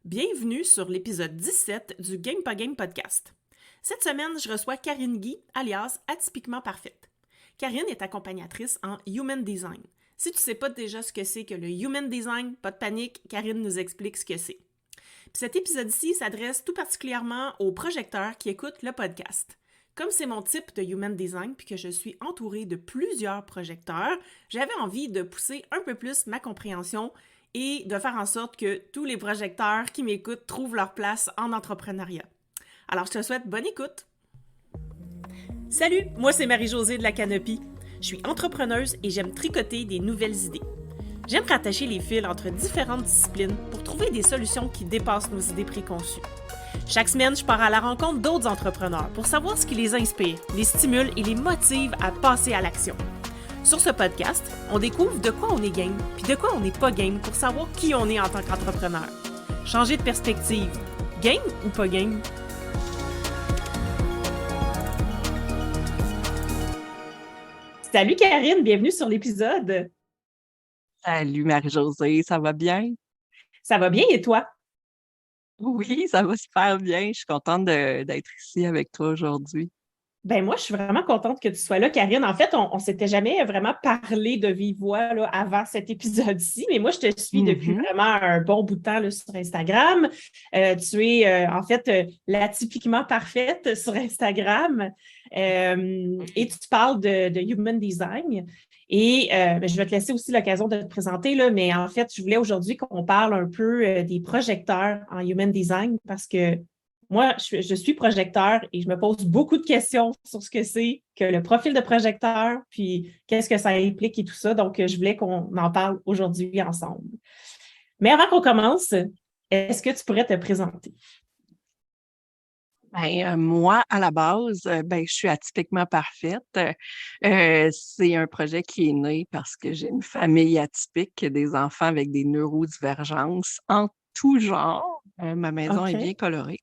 Bienvenue sur l'épisode 17 du Game Pas Game podcast. Cette semaine, je reçois Karine Guy, alias Atypiquement Parfaite. Karine est accompagnatrice en Human Design. Si tu ne sais pas déjà ce que c'est que le Human Design, pas de panique, Karine nous explique ce que c'est. Puis cet épisode-ci s'adresse tout particulièrement aux projecteurs qui écoutent le podcast. Comme c'est mon type de Human Design puis que je suis entourée de plusieurs projecteurs, j'avais envie de pousser un peu plus ma compréhension et de faire en sorte que tous les projecteurs qui m'écoutent trouvent leur place en entrepreneuriat. Alors, je te souhaite bonne écoute! Salut, moi c'est Marie-Josée de la Canopie. Je suis entrepreneuse et j'aime tricoter des nouvelles idées. J'aime rattacher les fils entre différentes disciplines pour trouver des solutions qui dépassent nos idées préconçues. Chaque semaine, je pars à la rencontre d'autres entrepreneurs pour savoir ce qui les inspire, les stimule et les motive à passer à l'action. Sur ce podcast, on découvre de quoi on est game, puis de quoi on n'est pas game pour savoir qui on est en tant qu'entrepreneur. Changer de perspective. Game ou pas game? Salut Karine, bienvenue sur l'épisode. Salut Marie-Josée, ça va bien? Ça va bien et toi? Oui, ça va super bien. Je suis contente d'être ici avec toi aujourd'hui. Ben moi, je suis vraiment contente que tu sois là, Karine. En fait, on s'était jamais vraiment parlé de vive voix là, avant cet épisode-ci, mais moi, je te suis depuis vraiment un bon bout de temps là, sur Instagram. Tu es en fait l'atypiquement parfaite sur Instagram et tu parles de Human Design. Et je vais te laisser aussi l'occasion de te présenter, là, mais en fait, je voulais aujourd'hui qu'on parle un peu des projecteurs en Human Design parce que moi, je suis projecteur et je me pose beaucoup de questions sur ce que c'est que le profil de projecteur, puis qu'est-ce que ça implique et tout ça. Donc, je voulais qu'on en parle aujourd'hui ensemble. Mais avant qu'on commence, est-ce que tu pourrais te présenter? Moi, à la base, je suis atypiquement parfaite. C'est un projet qui est né parce que j'ai une famille atypique, des enfants avec des neurodivergences en tout genre. Ma maison est bien OK. colorée.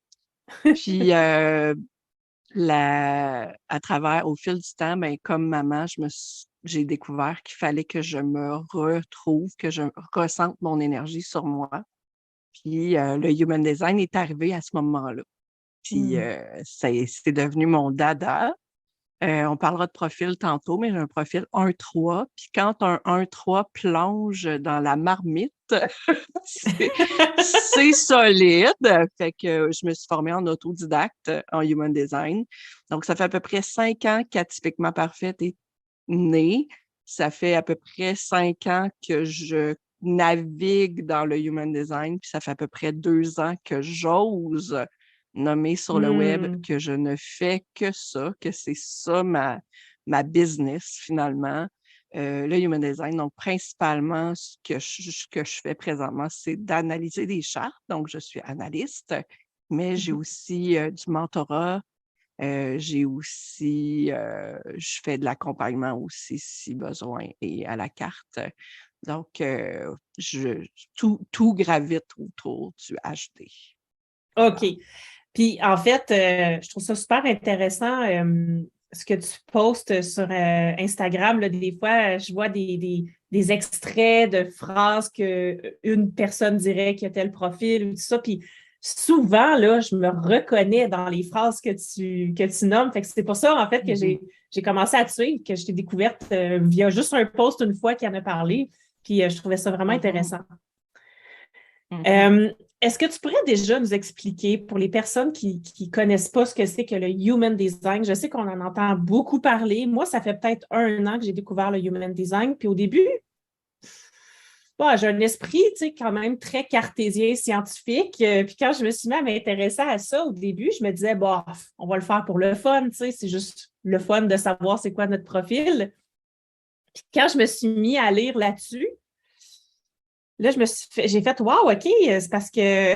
Puis, à travers, au fil du temps, comme maman, j'ai découvert qu'il fallait que je me retrouve, que je ressente mon énergie sur moi. Puis, le Human Design est arrivé à ce moment-là. Puis, Hmm. c'est devenu mon dada. On parlera de profil tantôt, mais j'ai un profil 1-3. Puis quand un 1-3 plonge dans la marmite, c'est c'est solide. Fait que je me suis formée en autodidacte en Human Design. Donc, ça fait à peu près 5 ans qu'Atypiquement Parfaite est née. Ça fait à peu près 5 ans que je navigue dans le Human Design. Puis ça fait à peu près 2 ans que j'ose nommer sur le web Hmm. que je ne fais que ça, que c'est ça ma business finalement. Le Human Design, donc principalement, ce que je fais présentement, c'est d'analyser des chartes. Donc, je suis analyste, mais j'ai aussi du mentorat. J'ai aussi, je fais de l'accompagnement aussi si besoin et à la carte. Donc, tout gravite autour du HD. OK. Voilà. Puis, en fait, je trouve ça super intéressant ce que tu postes sur Instagram. Là, des fois, je vois des extraits de phrases qu'une personne dirait qu'il y a tel profil ou tout ça. Puis, souvent, là, je me reconnais dans les phrases que tu nommes. Fait que c'est pour ça, en fait, que Mhm. j'ai commencé à te suivre, que je t'ai découverte via juste un post une fois qui en a parlé. Puis, je trouvais ça vraiment Mhm. intéressant. Mhm. Euh, Est-ce que tu pourrais déjà nous expliquer pour les personnes qui ne connaissent pas ce que c'est que le Human Design? Je sais qu'on en entend beaucoup parler. Moi, ça fait peut-être 1 an que j'ai découvert le Human Design. Puis au début, bon, j'ai un esprit, tu sais, quand même très cartésien, scientifique. Puis quand je me suis mis à m'intéresser à ça au début, je me disais, bon, on va le faire pour le fun, tu sais, c'est juste le fun de savoir c'est quoi notre profil. Puis quand je me suis mis à lire là-dessus, là, j'ai fait, wow, OK, c'est parce que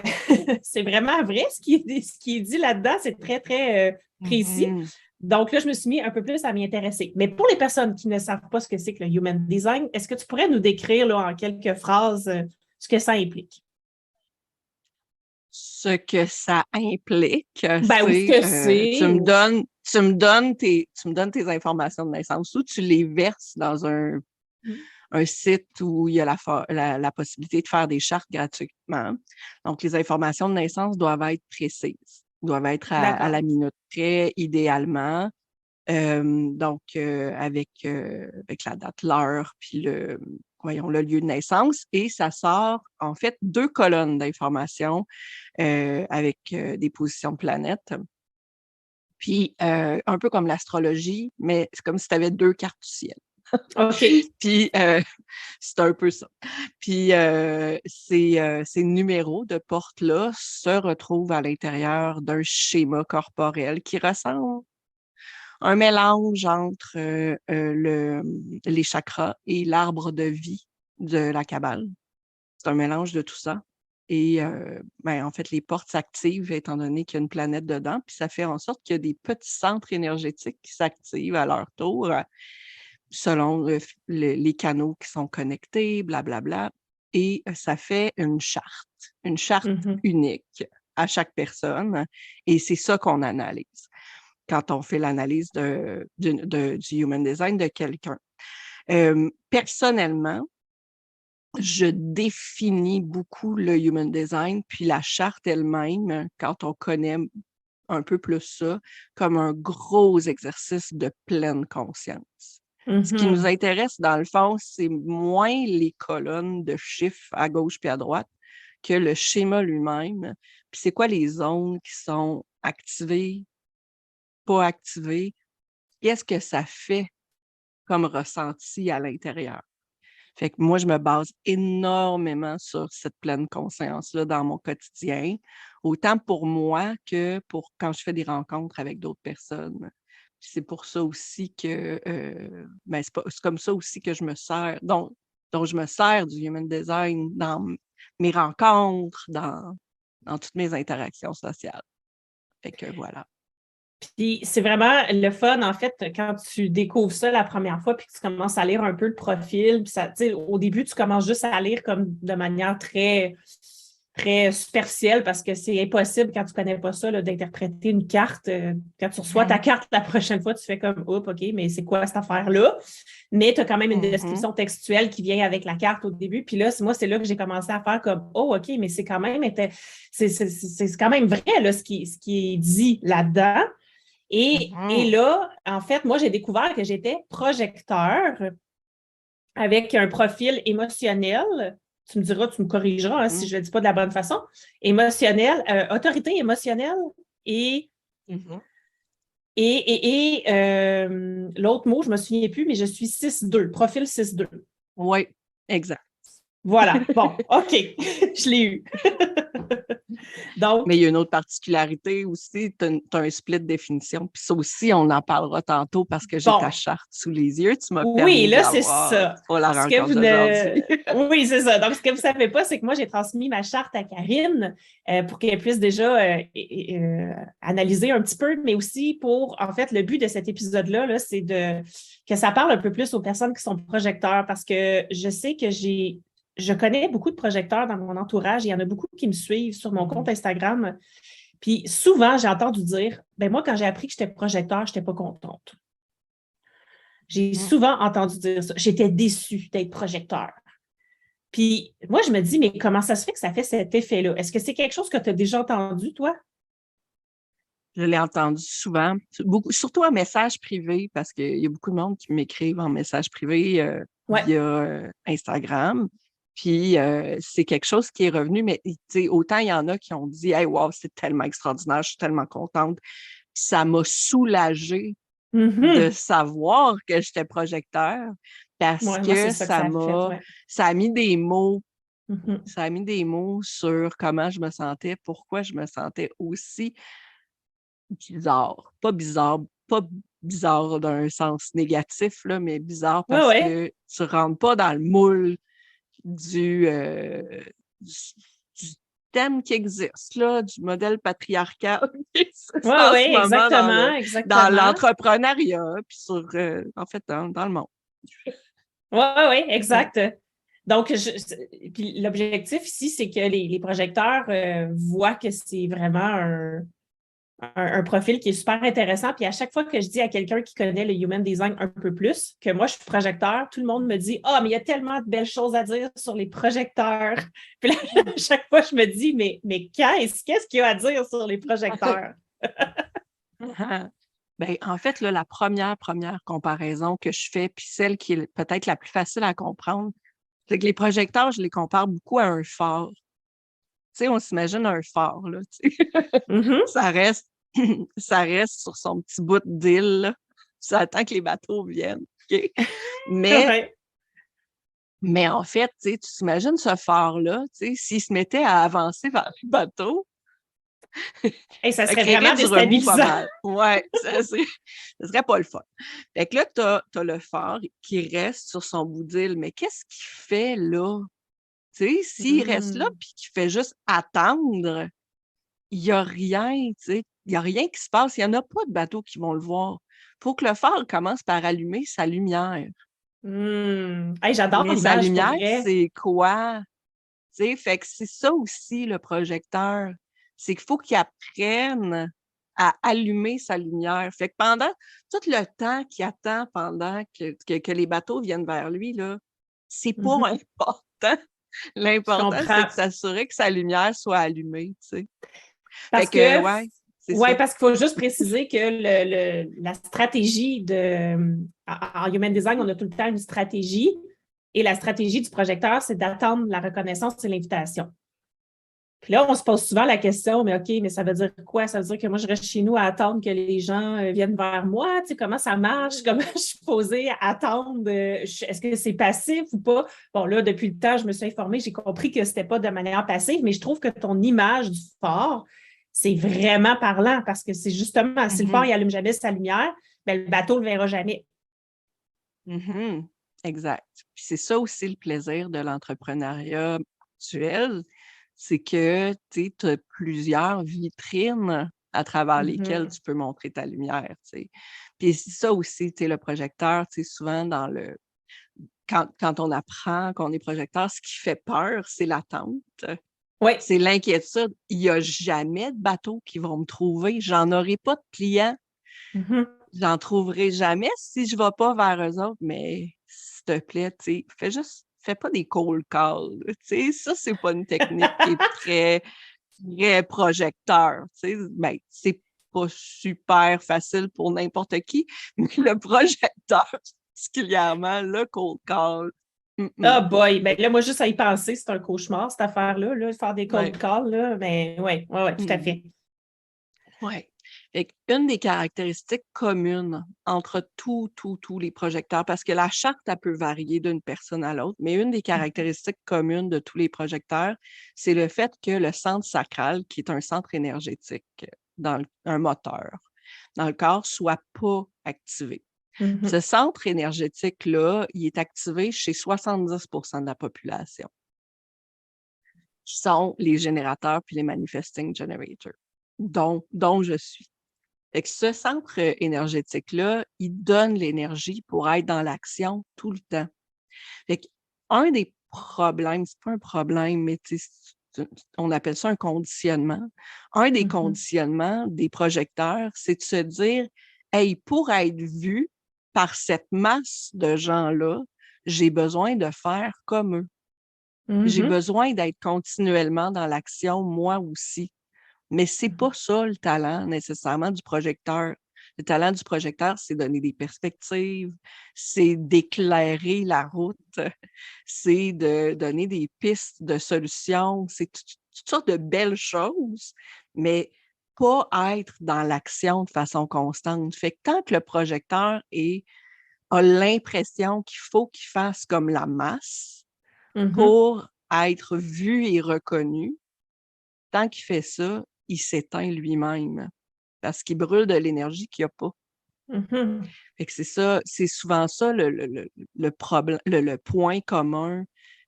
c'est vraiment vrai ce qui est dit là-dedans, c'est très, très précis. Mhm. Donc là, je me suis mis un peu plus à m'y intéresser. Mais pour les personnes qui ne savent pas ce que c'est que le Human Design, est-ce que tu pourrais nous décrire là, en quelques phrases ce que ça implique? Ce que ça implique, Ben, ou ce c'est que c'est, ou... tu me donnes tes informations de naissance ou tu les verses dans un site où il y a la possibilité de faire des chartes gratuitement. Donc, les informations de naissance doivent être précises, doivent être à la minute près, idéalement. Avec la date, l'heure, puis le lieu de naissance. Et ça sort, en fait, 2 colonnes d'informations avec des positions de planètes. Puis, un peu comme l'astrologie, mais c'est comme si tu avais 2 cartes du ciel. OK. Puis, c'est un peu ça. Puis, ces numéros de porte-là se retrouvent à l'intérieur d'un schéma corporel qui ressemble un mélange entre les chakras et l'arbre de vie de la Kabbale. C'est un mélange de tout ça. Et en fait, les portes s'activent étant donné qu'il y a une planète dedans, puis ça fait en sorte qu'il y a des petits centres énergétiques qui s'activent à leur tour selon les canaux qui sont connectés, blablabla. Et ça fait une charte unique à chaque personne. Et c'est ça qu'on analyse quand on fait l'analyse du Human Design de quelqu'un. Personnellement, je définis beaucoup le Human Design, puis la charte elle-même, quand on connaît un peu plus ça, comme un gros exercice de pleine conscience. Ce qui nous intéresse, dans le fond, c'est moins les colonnes de chiffres à gauche puis à droite que le schéma lui-même. Puis c'est quoi les zones qui sont activées, pas activées? Qu'est-ce que ça fait comme ressenti à l'intérieur? Fait que moi, je me base énormément sur cette pleine conscience-là dans mon quotidien, autant pour moi que pour quand je fais des rencontres avec d'autres personnes. Puis c'est pour ça aussi que, c'est comme ça aussi que je me sers, dont je me sers du Human Design dans mes rencontres, dans toutes mes interactions sociales. Fait que voilà. Puis c'est vraiment le fun, en fait, quand tu découvres ça la première fois, puis que tu commences à lire un peu le profil. Puis ça, tu sais, au début, tu commences juste à lire comme de manière très, très superficielle parce que c'est impossible quand tu ne connais pas ça là, d'interpréter une carte. Quand tu reçois ta carte la prochaine fois, tu fais comme oups, OK, mais c'est quoi cette affaire-là? Mais tu as quand même une description textuelle qui vient avec la carte au début. Puis là, moi, c'est là que j'ai commencé à faire comme oh, OK, mais c'est quand même c'est quand même vrai là, ce qui est dit là-dedans. Et là, en fait, moi, j'ai découvert que j'étais projecteur avec un profil émotionnel. Tu me diras, tu me corrigeras si je ne le dis pas de la bonne façon. Émotionnel, autorité émotionnelle et, l'autre mot, je ne me souviens plus, mais je suis 6-2, profil 6-2. Oui, exact. Voilà, bon, OK, je l'ai eu. Donc, mais il y a une autre particularité aussi, tu as un split de définition. Puis ça aussi, on en parlera tantôt parce que j'ai ta charte sous les yeux. Tu m'as permis là, c'est ça. pour la rencontre d'aujourd'hui. Oui, c'est ça. Donc, ce que vous ne savez pas, c'est que moi, j'ai transmis ma charte à Karine pour qu'elle puisse déjà analyser un petit peu, mais aussi pour, en fait, le but de cet épisode-là, là, c'est que ça parle un peu plus aux personnes qui sont projecteurs parce que je sais que je connais beaucoup de projecteurs dans mon entourage. Il y en a beaucoup qui me suivent sur mon compte Instagram. Puis souvent, j'ai entendu dire, ben moi, quand j'ai appris que j'étais projecteur, je n'étais pas contente. J'ai souvent entendu dire ça. J'étais déçue d'être projecteur. Puis moi, je me dis, mais comment ça se fait que ça fait cet effet-là? Est-ce que c'est quelque chose que tu as déjà entendu, toi? Je l'ai entendu souvent, surtout en message privé, parce qu'il y a beaucoup de monde qui m'écrivent en message privé via Instagram. Puis c'est quelque chose qui est revenu, mais autant il y en a qui ont dit hey, wow, c'est tellement extraordinaire, je suis tellement contente. Puis ça m'a soulagée de savoir que j'étais projecteur parce que ça a mis des mots. Ça a mis des mots sur comment je me sentais, pourquoi je me sentais aussi bizarre. Pas bizarre d'un sens négatif, là, mais bizarre parce que tu ne rentres pas dans le moule du thème qui existe, là, du modèle patriarcal qui existe en ce moment dans l'entrepreneuriat, puis en fait, dans le monde. Oui, exact. Donc, puis l'objectif ici, c'est que les projecteurs voient que c'est vraiment un profil qui est super intéressant. Puis à chaque fois que je dis à quelqu'un qui connaît le human design un peu plus que moi, je suis projecteur, tout le monde me dit ah, mais il y a tellement de belles choses à dire sur les projecteurs. Puis là, à chaque fois, je me dis mais qu'est-ce qu'il y a à dire sur les projecteurs? Ben, en fait, là, la première comparaison que je fais, puis celle qui est peut-être la plus facile à comprendre, c'est que les projecteurs, je les compare beaucoup à un phare. Tu sais, on s'imagine un phare, là, tu sais. Mhm. Ça reste, ça reste sur son petit bout d'île, là. Ça attend que les bateaux viennent. OK? Mais, Ouais. mais en fait, tu sais, tu t'imagines ce phare-là, tu sais, s'il se mettait à avancer vers le bateau, Et ça ça serait créerait vraiment du remous pas déstabilisant. mal. Ouais, ça serait pas le fun. Fait que là, t'as le phare qui reste sur son bout d'île, mais qu'est-ce qu'il fait là? Tu sais, s'il reste là Mm. puis qu'il fait juste attendre, il y a rien, tu sais, il y a rien qui se passe. Il y en a pas de bateaux qui vont le voir. Faut que le phare commence par allumer sa lumière. Hey, j'adore Mais sa l'image pour lumière, vrai. c'est quoi? Tu sais, fait que c'est ça aussi le projecteur. C'est qu'il faut qu'il apprenne à allumer sa lumière. Fait que pendant tout le temps qu'il attend pendant que les bateaux viennent vers lui, là, c'est pas Mhm. important. Je L'important, c'est comprends. de s'assurer que sa lumière soit allumée, tu sais. Fait Parce que, que, ouais, c'est ouais, ça. parce qu'il faut juste préciser que la stratégie en Human Design, on a tout le temps une stratégie. Et la stratégie du projecteur, c'est d'attendre la reconnaissance et l'invitation. Puis là, on se pose souvent la question, mais OK, mais ça veut dire quoi? Ça veut dire que moi, je reste chez nous à attendre que les gens viennent vers moi? Tu sais, comment ça marche? Comment je suis posée à attendre? Est-ce que c'est passif ou pas? Bon, là, depuis le temps, je me suis informée, j'ai compris que c'était pas de manière passive, mais je trouve que ton image du phare, c'est vraiment parlant parce que c'est justement, si le phare, Mhm, il allume jamais sa lumière, ben, le bateau le verra jamais. mhm, exact. Puis c'est ça aussi le plaisir de l'entrepreneuriat actuel, c'est que tu as plusieurs vitrines à travers lesquelles Mhm. tu peux montrer ta lumière, tu sais. Puis c'est ça aussi, tu sais, le projecteur, tu sais, souvent dans le quand on apprend qu'on est projecteur, ce qui fait peur, c'est l'attente, Oui. c'est l'inquiétude. Il y a jamais de bateaux qui vont me trouver. J'en aurai pas de clients. Mhm. J'en trouverai jamais si je vais pas vers eux autres, mais s'il te plaît, tu sais, fais pas des cold calls, là, tu sais, ça, c'est pas une technique qui est très, très projecteur, tu sais, ben, c'est pas super facile pour n'importe qui, mais le projecteur, particulièrement, le cold call, Ah mm-mm. boy, ben là, moi, juste à y penser, c'est un cauchemar, cette affaire-là, là, faire des cold Ouais, calls, là, mais oui, ouais, tout à mm. fait. Ouais. Fait une des caractéristiques communes entre tous les projecteurs, parce que la charte, elle peut varier d'une personne à l'autre, mais une des caractéristiques communes de tous les projecteurs, c'est le fait que le centre sacral, qui est un centre énergétique un moteur, dans le corps, soit pas activé. Ce Mhm. centre énergétique-là, il est activé chez 70 de la population, qui sont les générateurs puis les manifesting generators, dont je suis. Fait que ce centre énergétique-là, il donne l'énergie pour être dans l'action tout le temps. Fait que un des problèmes, c'est pas un problème, mais on appelle ça un conditionnement. Un des Mhm. conditionnements des projecteurs, c'est de se dire, hey, pour être vu par cette masse de gens-là, j'ai besoin de faire comme eux. J'ai Mhm. besoin d'être continuellement dans l'action, moi aussi. Mais c'est pas ça le talent nécessairement du projecteur. Le talent du projecteur, c'est donner des perspectives, c'est d'éclairer la route, c'est de donner des pistes de solutions, c'est toutes sortes de belles choses, mais pas être dans l'action de façon constante. Fait que tant que le projecteur a l'impression qu'il faut qu'il fasse comme la masse Mhm. pour être vu et reconnu, tant qu'il fait ça, il s'éteint lui-même parce qu'il brûle de l'énergie qu'il n'y a pas. Mhm. Fait que c'est ça, c'est souvent ça le problème, le point commun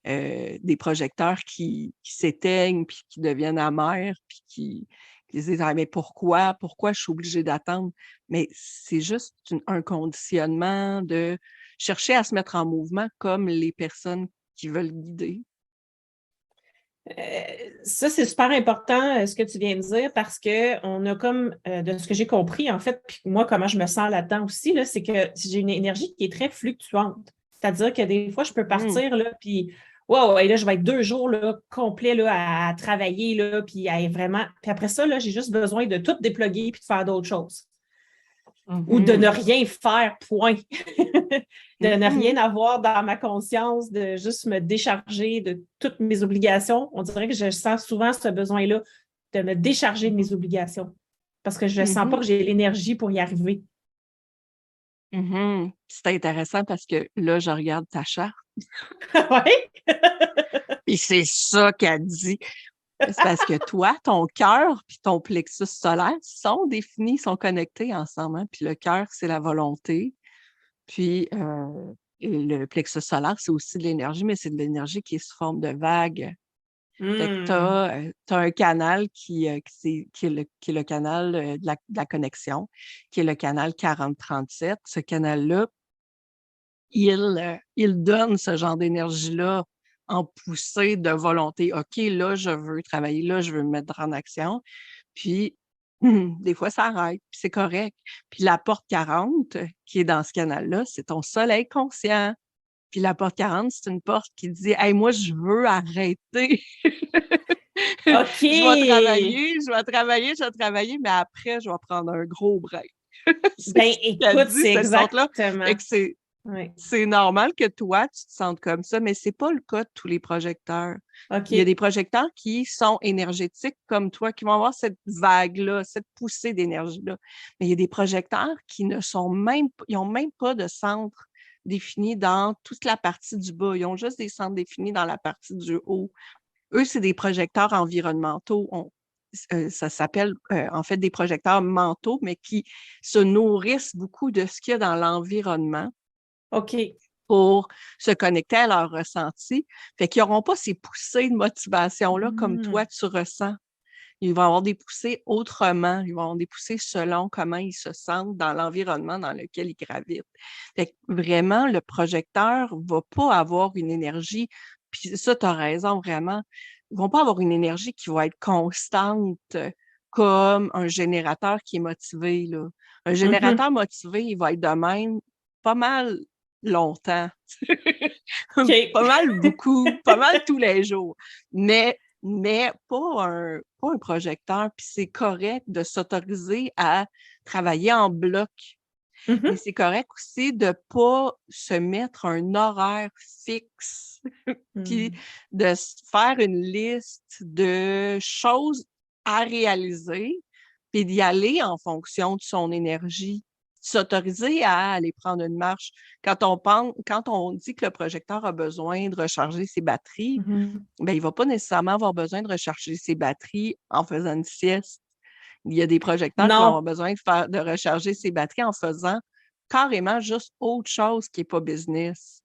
des projecteurs qui s'éteignent, puis qui deviennent amers, puis qui se disent ah, mais pourquoi je suis obligée d'attendre? Mais c'est juste un conditionnement de chercher à se mettre en mouvement comme les personnes qui veulent guider. Ça, c'est super important ce que tu viens de dire parce qu'on a comme, de ce que j'ai compris, en fait, puis moi, comment je me sens là-dedans aussi, là, c'est que j'ai une énergie qui est très fluctuante. C'est-à-dire que des fois, je peux Mm. partir, là, puis wow, et là, je vais être 2 jours là, complets là, à travailler, là, puis à vraiment. Puis après ça, là, j'ai juste besoin de tout déploguer puis de faire d'autres choses. Ou de ne Mhm. rien faire, point. De ne rien Mhm. avoir dans ma conscience, de juste me décharger de toutes mes obligations. On dirait que je sens souvent ce besoin-là de me décharger de mes obligations parce que je ne sens pas que Mhm. j'ai l'énergie pour y arriver. Mhm. C'est intéressant parce que là, je regarde ta charte Oui? et c'est ça qu'elle dit. C'est parce que toi, ton cœur puis ton plexus solaire sont définis, sont connectés ensemble, hein. Puis le cœur, c'est la volonté. Puis et le plexus solaire, c'est aussi de l'énergie, mais c'est de l'énergie qui est sous forme de vague. Fait que tu Hmm. as, un canal qui est le canal de la connexion, qui est le canal 4037. Ce canal-là, il donne ce genre d'énergie-là en poussée de volonté. OK, là, je veux travailler, là, je veux me mettre en action. Puis, des fois, ça arrête, puis c'est correct. Puis la porte 40 qui est dans ce canal-là, c'est ton soleil conscient. Puis la porte 40, c'est une porte qui dit Hey, moi, je veux arrêter. OK. Je vais travailler, je vais travailler, je vais travailler, mais après, je vais prendre un gros break. C'est Ben, ce qu'elle écoute, dit, c'est cette porte-là. exactement. Fait que Oui. c'est normal que toi, tu te sentes comme ça, mais c'est pas le cas de tous les projecteurs. Il y a des OK. projecteurs qui sont énergétiques comme toi, qui vont avoir cette vague-là, cette poussée d'énergie-là. Mais il y a des projecteurs qui ne sont même, ils ont même pas de centre défini dans toute la partie du bas. Ils ont juste des centres définis dans la partie du haut. Eux, c'est des projecteurs environnementaux. Ça s'appelle en fait des projecteurs mentaux, mais qui se nourrissent beaucoup de ce qu'il y a dans l'environnement OK. pour se connecter à leur ressenti. Fait qu'ils n'auront pas ces poussées de motivation-là comme Hmm. toi, tu ressens. Ils vont avoir des poussées autrement. Ils vont avoir des poussées selon comment ils se sentent dans l'environnement dans lequel ils gravitent. Fait que vraiment, le projecteur ne va pas avoir une énergie, puis ça, tu as raison, vraiment. Ils ne vont pas avoir une énergie qui va être constante comme un générateur qui est motivé, là. Un Mhm. générateur motivé, il va être de même pas mal longtemps. OK. Pas mal beaucoup, pas mal tous les jours. Mais pas un projecteur. Puis c'est correct de s'autoriser à travailler en bloc. Mais Mhm. c'est correct aussi de ne pas se mettre un horaire fixe, puis Hmm. de se faire une liste de choses à réaliser, puis d'y aller en fonction de son énergie. S'autoriser à aller prendre une marche. Quand on dit que le projecteur a besoin de recharger ses batteries, Mhm. ben, il ne va pas nécessairement avoir besoin de recharger ses batteries en faisant une sieste. Il y a des projecteurs qui vont avoir Non, besoin de recharger ses batteries en faisant carrément juste autre chose qui n'est pas business.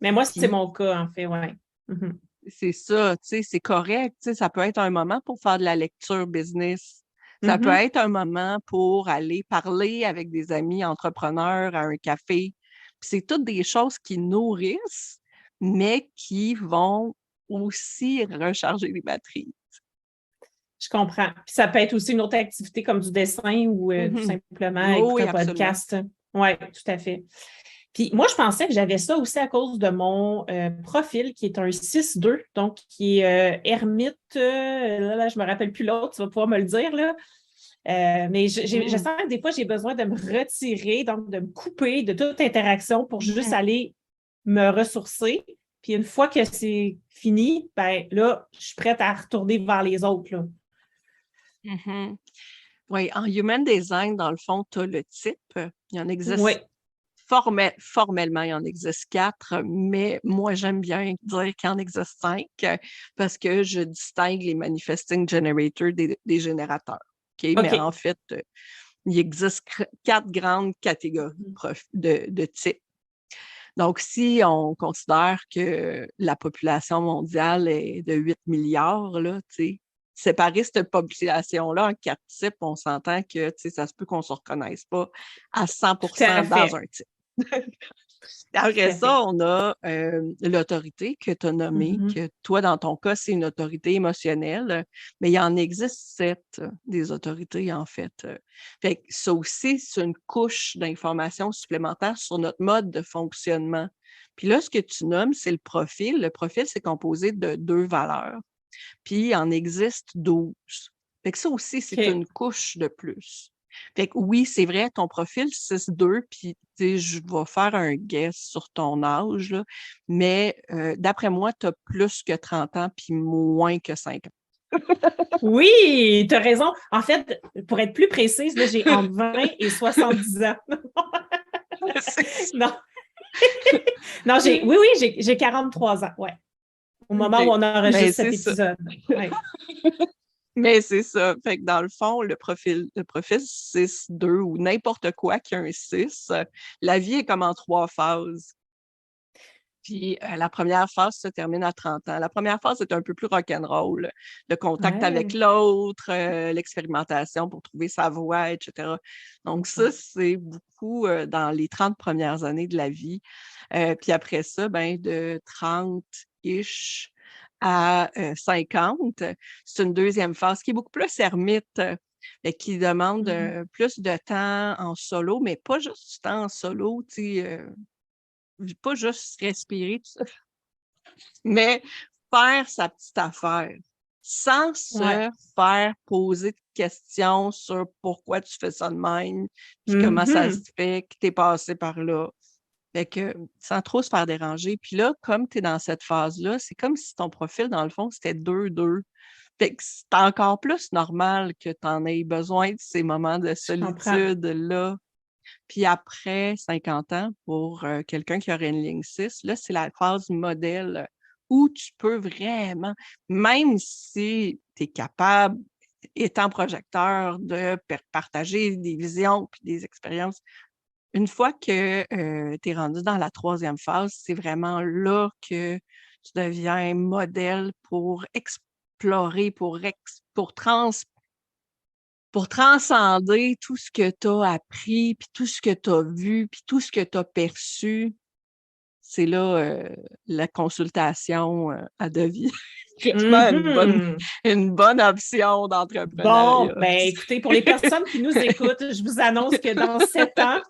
mais moi, c'est Puis mon cas, en fait, ouais. Mhm. c'est ça, tu sais, c'est correct. Tu sais, ça peut être un moment pour faire de la lecture business. Ça peut Mhm. être un moment pour aller parler avec des amis entrepreneurs à un café. Puis c'est toutes des choses qui nourrissent, mais qui vont aussi recharger les batteries. Je comprends. Puis ça peut être aussi une autre activité comme du dessin ou tout Mhm. simplement Oh écouter oui, un absolument. podcast. Oui, tout à fait. Puis moi, je pensais que j'avais ça aussi à cause de mon profil qui est un 6-2, donc qui est ermite. Là, je ne me rappelle plus l'autre, tu vas pouvoir me le dire, là. Mais je Mhm. sens que des fois, j'ai besoin de me retirer, donc de me couper de toute interaction pour juste Mhm. aller me ressourcer. Puis une fois que c'est fini, ben là, je suis prête à retourner vers les autres, là. Mhm. Oui, en human design, dans le fond, tu as le type. Il y en Oui, existe formellement, il y en existe 4, mais moi, j'aime bien dire qu'il en existe 5 parce que je distingue les manifesting generators des générateurs. OK? Mais OK. en fait, il existe 4 grandes catégories de types. Donc, si on considère que la population mondiale est de 8 milliards, là, tu sais, séparer cette population-là en 4 types, on s'entend que ça se peut qu'on ne se reconnaisse pas à Tout à 100% dans fait. un type. Après à fait. ça, on a l'autorité que tu as nommée, Mhm. que toi, dans ton cas, c'est une autorité émotionnelle, mais il en existe 7 des autorités, en fait. Fait que ça aussi, c'est une couche d'informations supplémentaires sur notre mode de fonctionnement. Puis là, ce que tu nommes, c'est le profil. Le profil, c'est composé de 2 valeurs, puis il en existe 12. Fait que ça aussi, c'est OK. une couche de plus. Fait que oui, c'est vrai, ton profil 6-2, puis tu sais, je vais faire un guess sur ton âge, là, mais d'après moi, tu as plus que 30 ans, puis moins que 50. Oui, tu as raison. En fait, pour être plus précise, là, j'ai entre 20 et 70 ans. C'est ça. Non, non, oui, oui, j'ai 43 ans, ouais. Au moment où OK. on Mais enregistre c'est cet ça. épisode. Ouais. Mais c'est ça. Fait que dans le fond, le profil 6-2 ou n'importe quoi qui a un 6, la vie est comme en 3 phases. Puis la première phase se termine à 30 ans. La première phase est un peu plus rock'n'roll. Le contact avec Ouais. l'autre, l'expérimentation pour trouver sa voie, etc. Donc ça, c'est beaucoup dans les 30 premières années de la vie. Puis après ça, ben, de 30-ish à 50, c'est une deuxième phase qui est beaucoup plus ermite, qui demande Mhm. plus de temps en solo, mais pas juste du temps en solo, tu sais, pas juste respirer, tout ça, mais faire sa petite affaire sans Ouais. se faire poser de questions sur pourquoi tu fais ça de même, puis comment ça se Mhm. fait que tu es passé par là. Fait que sans trop se faire déranger. Puis là, comme tu es dans cette phase-là, c'est comme si ton profil, dans le fond, c'était 2-2. Fait que c'est encore plus normal que tu en aies besoin de ces moments de Je comprends. solitude-là. Puis après 50 ans, pour quelqu'un qui aurait une ligne 6, là, c'est la phase modèle où tu peux vraiment, même si tu es capable, étant projecteur, de partager des visions puis des expériences, une fois que tu es rendu dans la troisième phase, c'est vraiment là que tu deviens modèle pour explorer, pour transcender tout ce que tu as appris, puis tout ce que tu as vu, puis tout ce que tu as perçu. C'est là la consultation à devis. Vraiment Mhm. une bonne option Bon, d'entrepreneuriat. ben écoutez, pour les personnes qui nous écoutent, je vous annonce que dans 7 ans,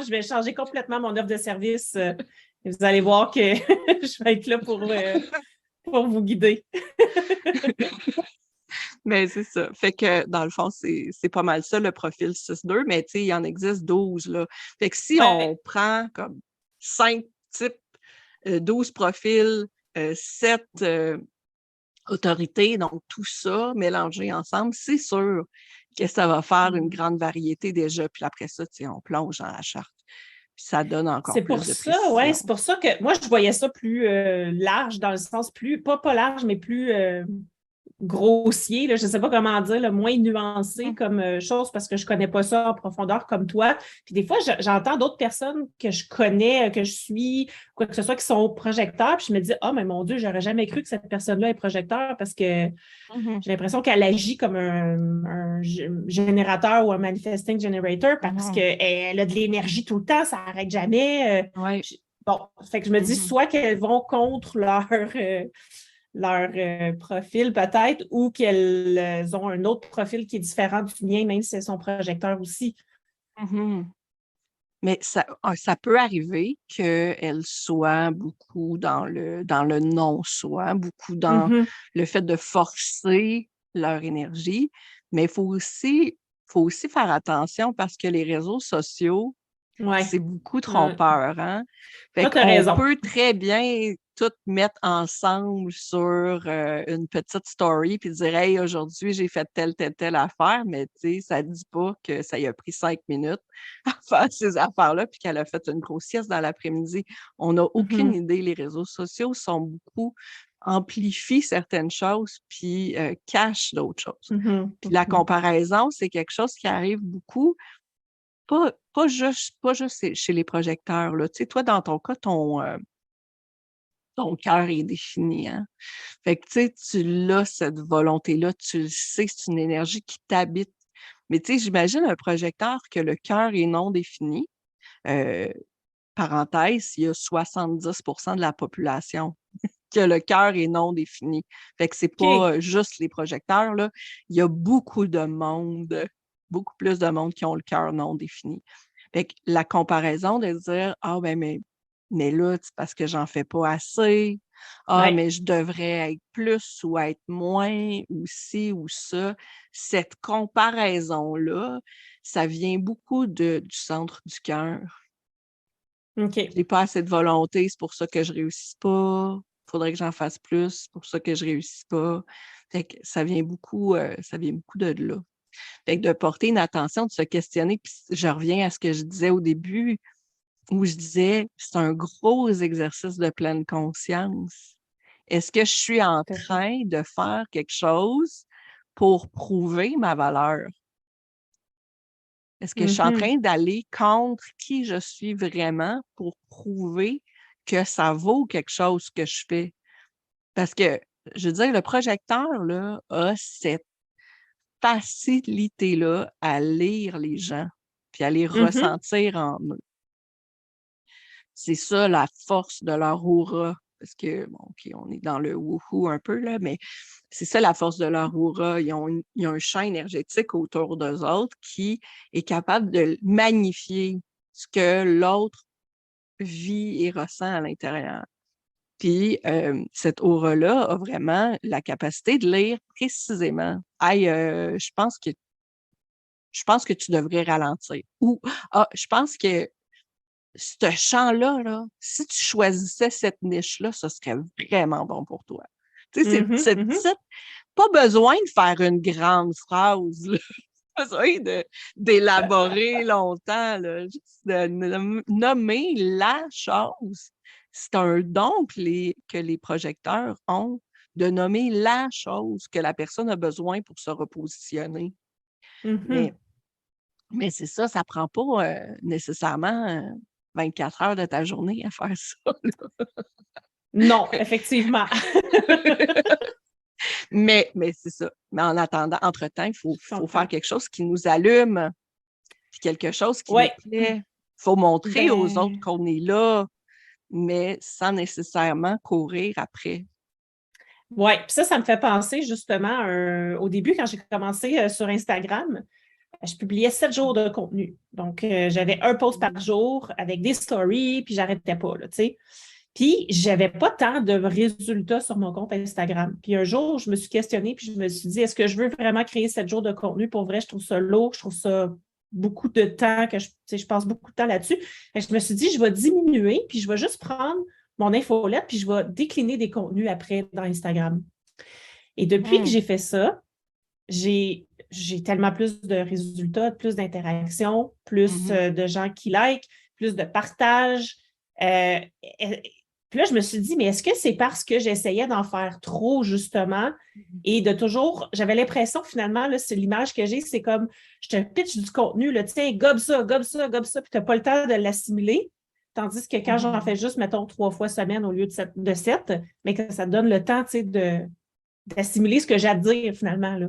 je vais changer complètement mon offre de service. Et vous allez voir que je vais être là pour vous guider. Mais c'est ça. Fait que dans le fond, c'est pas mal ça, le profil 6-2, mais tu sais, il en existe 12, là. Fait que si Ouais. on prend comme 5 types, 12 profils, 7 autorités, donc tout ça mélangé ensemble, c'est sûr que ça va faire une grande variété déjà. Puis après ça, tu sais, on plonge dans la charte. Puis ça donne encore C'est plus pour de ça, ouais, précision. c'est pour ça que moi, je voyais ça plus large, dans le sens plus, pas large, mais plus grossier, là, je ne sais pas comment dire, là, moins nuancé Mmh. comme chose parce que je ne connais pas ça en profondeur comme toi. Puis des fois, j'entends d'autres personnes que je connais, que je suis, quoi que ce soit, qui sont projecteurs, puis je me dis, ah, mais mon Dieu, j'aurais jamais cru que cette personne-là est projecteur parce que Mmh. j'ai l'impression qu'elle agit comme un générateur ou un manifesting generator parce Mmh. qu'elle a de l'énergie tout le temps, ça n'arrête jamais. Ouais. Bon, fait que je me dis Mmh. soit qu'elles vont contre leur profil peut-être ou qu'elles ont un autre profil qui est différent du mien, même si elles sont projecteurs aussi. Mmh. Mais ça peut arriver qu'elles soient beaucoup dans le non-soi, beaucoup dans Mhm. le fait de forcer leur énergie, mais il faut aussi faire attention parce que les réseaux sociaux, Ouais. c'est beaucoup trompeur, hein? Fait Ça, tu as qu'on raison. peut très bien tout mettre ensemble sur une petite story puis dire Hey, aujourd'hui, j'ai fait telle affaire, mais tu sais, ça ne dit pas que ça y a pris 5 minutes à faire ces affaires-là, puis qu'elle a fait une grosse sieste dans l'après-midi. On n'a aucune Mhm. idée. Les réseaux sociaux sont beaucoup amplifient certaines choses puis cachent d'autres choses. Mhm. Puis la Mhm. comparaison, c'est quelque chose qui arrive beaucoup pas juste chez les projecteurs, là. Tu sais, toi, dans ton cas, ton cœur est défini, hein. Fait que, tu sais, tu l'as cette volonté-là, tu le sais, c'est une énergie qui t'habite. Mais tu sais, j'imagine un projecteur que le cœur est non défini, heu, parenthèse, il y a 70% de la population que le cœur est non défini. Fait que c'est pas juste les projecteurs, là. Il y a beaucoup de monde, beaucoup plus de monde qui ont le cœur non défini. Fait que la comparaison de dire « Ah, ben, mais là, c'est parce que j'en fais pas assez. Ah, Ouais. mais je devrais être plus ou être moins, ou ci ou ça. » Cette comparaison-là, ça vient beaucoup du centre du cœur. OK. J'ai pas assez de volonté, c'est pour ça que je réussis pas. Faudrait que j'en fasse plus, c'est pour ça que je réussis pas. Fait que ça vient beaucoup de là. Fait que de porter une attention, de se questionner, puis je reviens à ce que je disais au début, où je disais, c'est un gros exercice de pleine conscience. Est-ce que je suis en Tout à fait. train de faire quelque chose pour prouver ma valeur? Est-ce que je suis en train d'aller contre qui je suis vraiment pour prouver que ça vaut quelque chose que je fais? Parce que, je veux dire, le projecteur, là, a cette facilité-là à lire les gens, puis à les ressentir en eux. C'est ça la force de leur aura. Parce que, bon, OK, on est dans le wouhou un peu, là, mais c'est ça la force de leur aura. Ils ont un champ énergétique autour d'eux autres qui est capable de magnifier ce que l'autre vit et ressent à l'intérieur. Puis, cette aura-là a vraiment la capacité de lire précisément. Hey, je pense que tu devrais ralentir. Ou, je pense que ce champ-là, là, si tu choisissais cette niche-là, ce serait vraiment bon pour toi. Tu sais, c'est petite, pas besoin de faire une grande phrase, là. Pas besoin d'élaborer longtemps, là. Juste de nommer la chose. C'est un don que les projecteurs ont, de nommer la chose que la personne a besoin pour se repositionner. Mais c'est ça, ça prend pas nécessairement 24 heures de ta journée à faire ça, là. Non, effectivement. Mais c'est ça. Mais en attendant, entre-temps, il faut Je comprends. faire quelque chose qui nous allume, puis quelque chose qui nous Ouais. plaît. Il faut montrer aux autres Ben, qu'on est là, mais sans nécessairement courir après. ouais. Puis ça me fait penser justement au début, quand j'ai commencé sur Instagram, je publiais 7 jours de contenu. Donc, j'avais un post par jour avec des stories, puis j'arrêtais pas, là, tu sais. Puis, j'avais pas tant de résultats sur mon compte Instagram. Puis un jour, je me suis questionnée, puis je me suis dit, est-ce que je veux vraiment créer 7 jours de contenu? Pour vrai, je trouve ça lourd, je trouve ça beaucoup de temps, que je passe beaucoup de temps là-dessus. Et je me suis dit, je vais diminuer, puis je vais juste prendre mon infolette, puis je vais décliner des contenus après dans Instagram. Et depuis que j'ai fait ça, j'ai tellement plus de résultats, plus d'interactions, plus de gens qui like, plus de partage. Puis là, je me suis dit, mais est-ce que c'est parce que j'essayais d'en faire trop, justement, et de toujours, j'avais l'impression, finalement, là, c'est l'image que j'ai, c'est comme, je te pitch du contenu, là, tiens, gobe ça, gobe ça, gobe ça, puis tu n'as pas le temps de l'assimiler. Tandis que quand j'en fais juste, mettons, 3 fois semaine au lieu de 7, mais que ça te donne le temps, tu sais, d'assimiler ce que j'ai à te dire, finalement, là.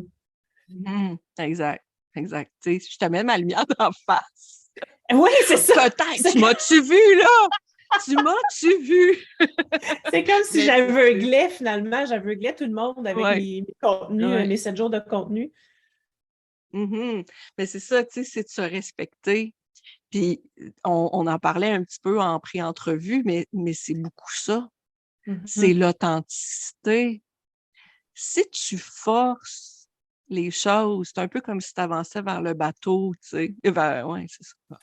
Exact. Tu sais, je te mets ma lumière d'en face. Oui, c'est ça. Peut-être, tu m'as-tu vu, là? Tu m'as-tu vu? C'est comme si j'aveuglais, finalement, j'aveuglais tout le monde avec mes contenus, mes 7 jours de contenu. Mais c'est ça, tu sais, c'est de se respecter. Puis, on en parlait un petit peu en pré-entrevue, mais c'est beaucoup ça. C'est l'authenticité. Si tu forces les choses, c'est un peu comme si tu avançais vers le bateau, tu sais. Oui, c'est ça.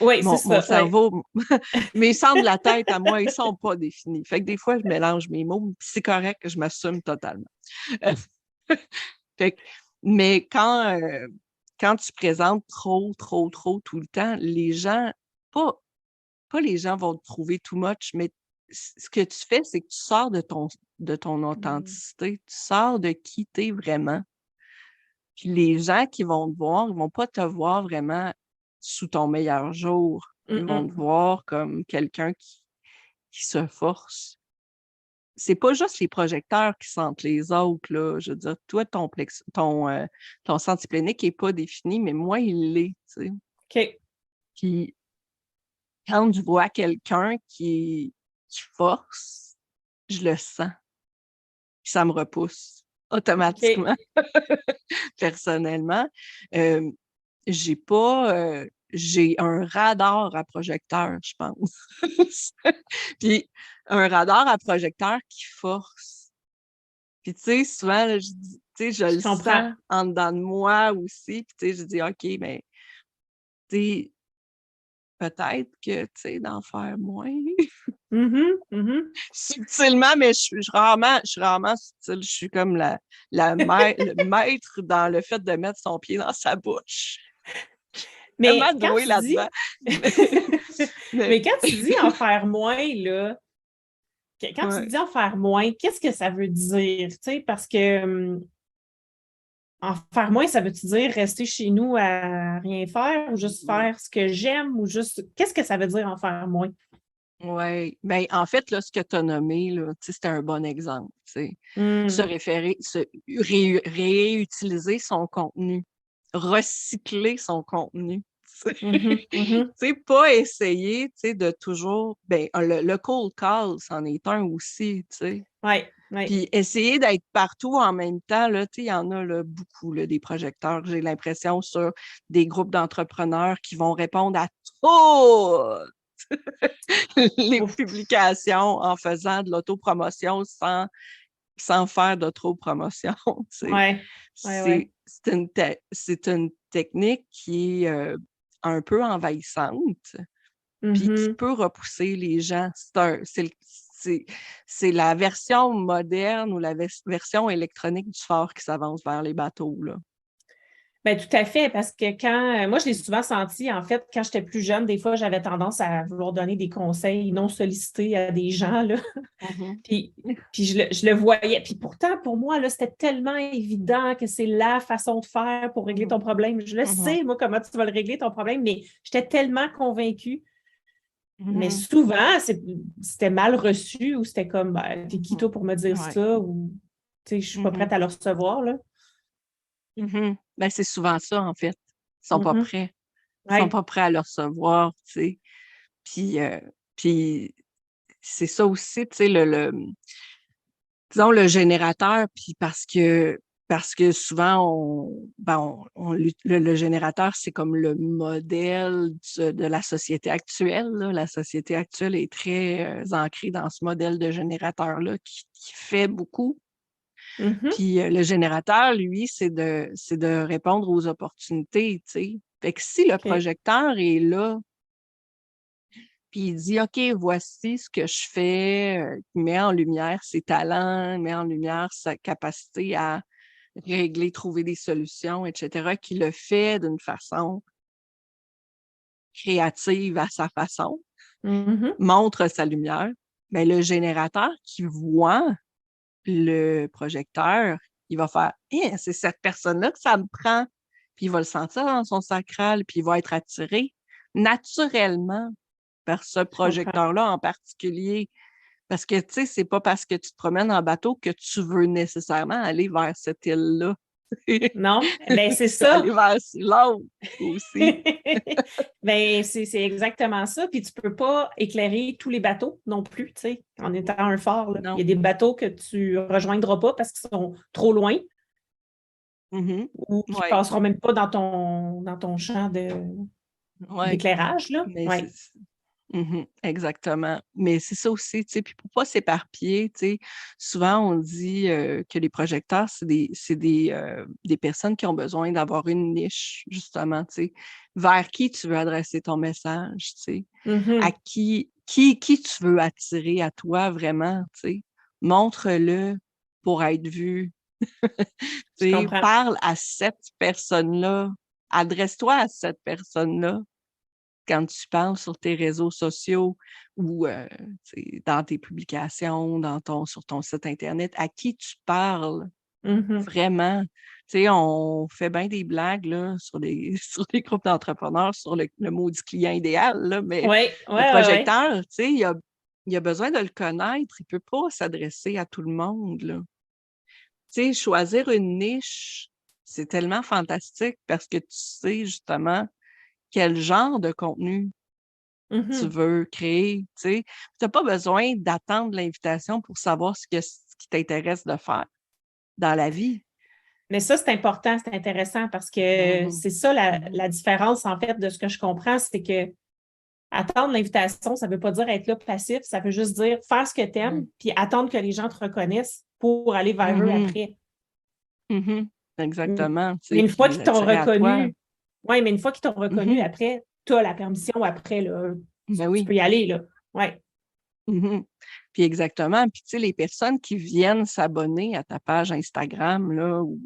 Oui, c'est ça. Mon cerveau, mes centres de la tête à moi, ils sont pas définis. Fait que des fois, je mélange mes mots, puis c'est correct que je m'assume totalement. Mais quand tu présentes trop tout le temps, les gens, pas les gens vont te trouver too much, mais ce que tu fais, c'est que tu sors de ton authenticité, tu sors de qui tu es vraiment. Puis les gens qui vont te voir, ils vont pas te voir vraiment sous ton meilleur jour. Ils vont te voir comme quelqu'un qui se force. C'est pas juste les projecteurs qui sentent les autres, là. Je veux dire, toi, ton senti plénique n'est pas défini, mais moi, il l'est, tu sais. OK. Puis quand je vois quelqu'un qui force, je le sens. Puis ça me repousse automatiquement, personnellement. Euh, j'ai un radar à projecteur, je pense. Puis un radar à projecteur qui force. Puis tu sais, souvent, là, je le comprends. sens en dedans de moi aussi. Puis tu sais, je dis, OK, mais tu sais, peut-être que, tu sais, d'en faire moins. Subtilement, mais je suis rarement subtile. Je suis comme le maître dans le fait de mettre son pied dans sa bouche. Mais Vraiment quand doué tu dis... là-dedans. Mais quand tu dis en faire moins, là, quand tu Ouais. dis en faire moins, qu'est-ce que ça veut dire? Tu sais, parce que en faire moins, ça veut-tu dire rester chez nous à rien faire ou juste faire ce que j'aime ou juste... Qu'est-ce que ça veut dire en faire moins? Oui. Ben, en fait, là, ce que tu as nommé, là, tu sais, c'était un bon exemple. Tu sais. Hmm. Réutiliser son contenu, recycler son contenu. Mhm, mhm. Tu sais, pas essayer, tu sais, de toujours. Ben, le cold call, c'en est un aussi, tu sais. Oui, oui. Puis essayer d'être partout en même temps, là, tu sais, il y en a là, beaucoup, là, des projecteurs, j'ai l'impression, sur des groupes d'entrepreneurs qui vont répondre à toutes les Ouf. publications en faisant de l'autopromotion sans faire d'autopromotion. Tu sais. Oui, oui, oui. C'est une technique qui est un peu envahissante, puis qui Mhm. peut repousser les gens. C'est la version moderne ou la version électronique du phare qui s'avance vers les bateaux, là. Ben, tout à fait, parce que moi, je l'ai souvent senti, en fait, quand j'étais plus jeune, des fois, j'avais tendance à vouloir donner des conseils non sollicités à des gens, là. Mhm. Puis, puis je le voyais. Puis pourtant, pour moi, là, c'était tellement évident que c'est la façon de faire pour régler ton problème. Je le Mhm. sais, moi, comment tu vas le régler, ton problème, mais j'étais tellement convaincue. Mais Mhm. souvent, c'était mal reçu ou c'était comme, ben, t'es qui toi pour me dire Ouais. ça? Ou, tu sais, je suis pas Mhm. prête à le recevoir, là. Mhm. Ben, c'est souvent ça, en fait. Ils sont pas Mhm. prêts. Ils sont Ouais. pas prêts à le recevoir, tu sais. Puis, puis c'est ça aussi, tu sais, disons, le générateur, puis parce que souvent, le générateur, c'est comme le modèle de la société actuelle, là. La société actuelle est très ancrée dans ce modèle de générateur-là qui fait beaucoup. Mhm. Puis le générateur, lui, c'est de répondre aux opportunités, tu sais. Fait que si le OK. projecteur est là, puis il dit, OK, voici ce que je fais, il met en lumière ses talents, il met en lumière sa capacité à régler, trouver des solutions, etc., qui le fait d'une façon créative à sa façon, Mhm. montre sa lumière. Mais le générateur qui voit le projecteur, il va faire eh, c'est cette personne-là que ça me prend. Puis il va le sentir dans son sacral, puis il va être attiré naturellement par ce Je comprends. projecteur-là en particulier. Parce que, tu sais, c'est pas parce que tu te promènes en bateau que tu veux nécessairement aller vers cette île-là. Non? Ben, c'est Tu peux ça. aller vers l'autre aussi. Ben, c'est exactement ça. Puis tu peux pas éclairer tous les bateaux non plus, tu sais, en étant un phare, là. Il y Non. a des bateaux que tu rejoindras pas parce qu'ils sont trop loin Mhm. ou qui Ouais, passeront même pas dans ton champ ouais. d'éclairage, là. Mais Ouais. exactement. Mais c'est ça aussi, tu sais, puis pour pas s'éparpiller, tu sais, souvent on dit que les projecteurs, des personnes qui ont besoin d'avoir une niche, justement, tu sais, vers qui tu veux adresser ton message, tu sais, à Mhm. qui tu veux attirer à toi vraiment, tu sais. Montre-le pour être vu. Je Tu sais, comprends. parle à cette personne-là. Adresse-toi à cette personne-là quand tu parles sur tes réseaux sociaux ou dans tes publications, sur ton site Internet, à qui tu parles Mhm. vraiment. Tu sais, on fait bien des blagues là, sur sur les groupes d'entrepreneurs, sur le maudit client idéal, là, mais Oui, oui, le oui, oui. projecteur, tu sais, il a besoin de le connaître. Il ne peut pas s'adresser à tout le monde, là. Tu sais, choisir une niche, c'est tellement fantastique parce que tu sais justement quel genre de contenu tu Mhm. veux créer, tu sais. Tu n'as pas besoin d'attendre l'invitation pour savoir ce qui t'intéresse de faire dans la vie. Mais ça, c'est important, c'est intéressant parce que Mhm. c'est ça Mhm. la différence, en fait, de ce que je comprends, c'est que attendre l'invitation, ça ne veut pas dire être là passif, ça veut juste dire faire ce que tu aimes, Mhm. puis attendre que les gens te reconnaissent pour aller vers eux Mhm. après. Mhm. Mm. Exactement, tu Mais sais, une fois puis qu'ils t'ont l'attirer à toi. reconnu, oui, mais une fois qu'ils t'ont reconnu, Mhm. après, tu as la permission après, là, Ben tu oui. peux y aller, là. Ouais. Mhm. Puis exactement. Puis tu sais, les personnes qui viennent s'abonner à ta page Instagram là, ou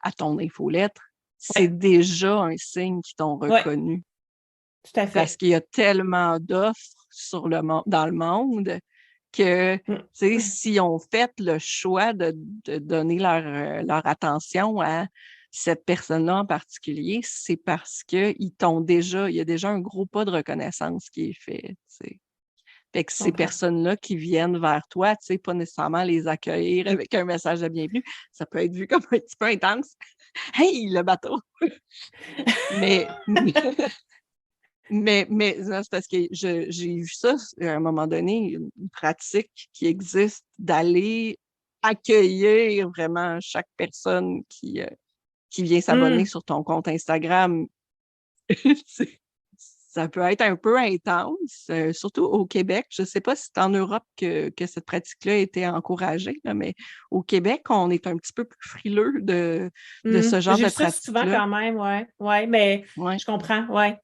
à ton infolettre, c'est Ouais. déjà un signe qu'ils t'ont Ouais, reconnu. tout à Parce fait. qu'il y a tellement d'offres dans le monde que, tu Mm. sais, si on fait le choix de donner leur attention à cette personne-là en particulier, c'est parce qu'il y a déjà un gros pas de reconnaissance qui est fait, tu sais. Fait que Je ces comprends. personnes-là qui viennent vers toi, tu sais, pas nécessairement les accueillir avec un message de bienvenue, ça peut être vu comme un petit peu intense. Hey, le bateau! Mais, mais non, c'est parce que j'ai vu ça à un moment donné, une pratique qui existe d'aller accueillir vraiment chaque personne qui vient s'abonner Mm. sur ton compte Instagram. C'est- Ça peut être un peu intense, surtout au Québec. Je ne sais pas si c'est en Europe que cette pratique-là a été encouragée, là, mais au Québec, on est un petit peu plus frileux de Mm. ce genre J'ai de vu ça souvent pratique-là. quand même, ouais. Ouais, mais Ouais. je comprends, ouais.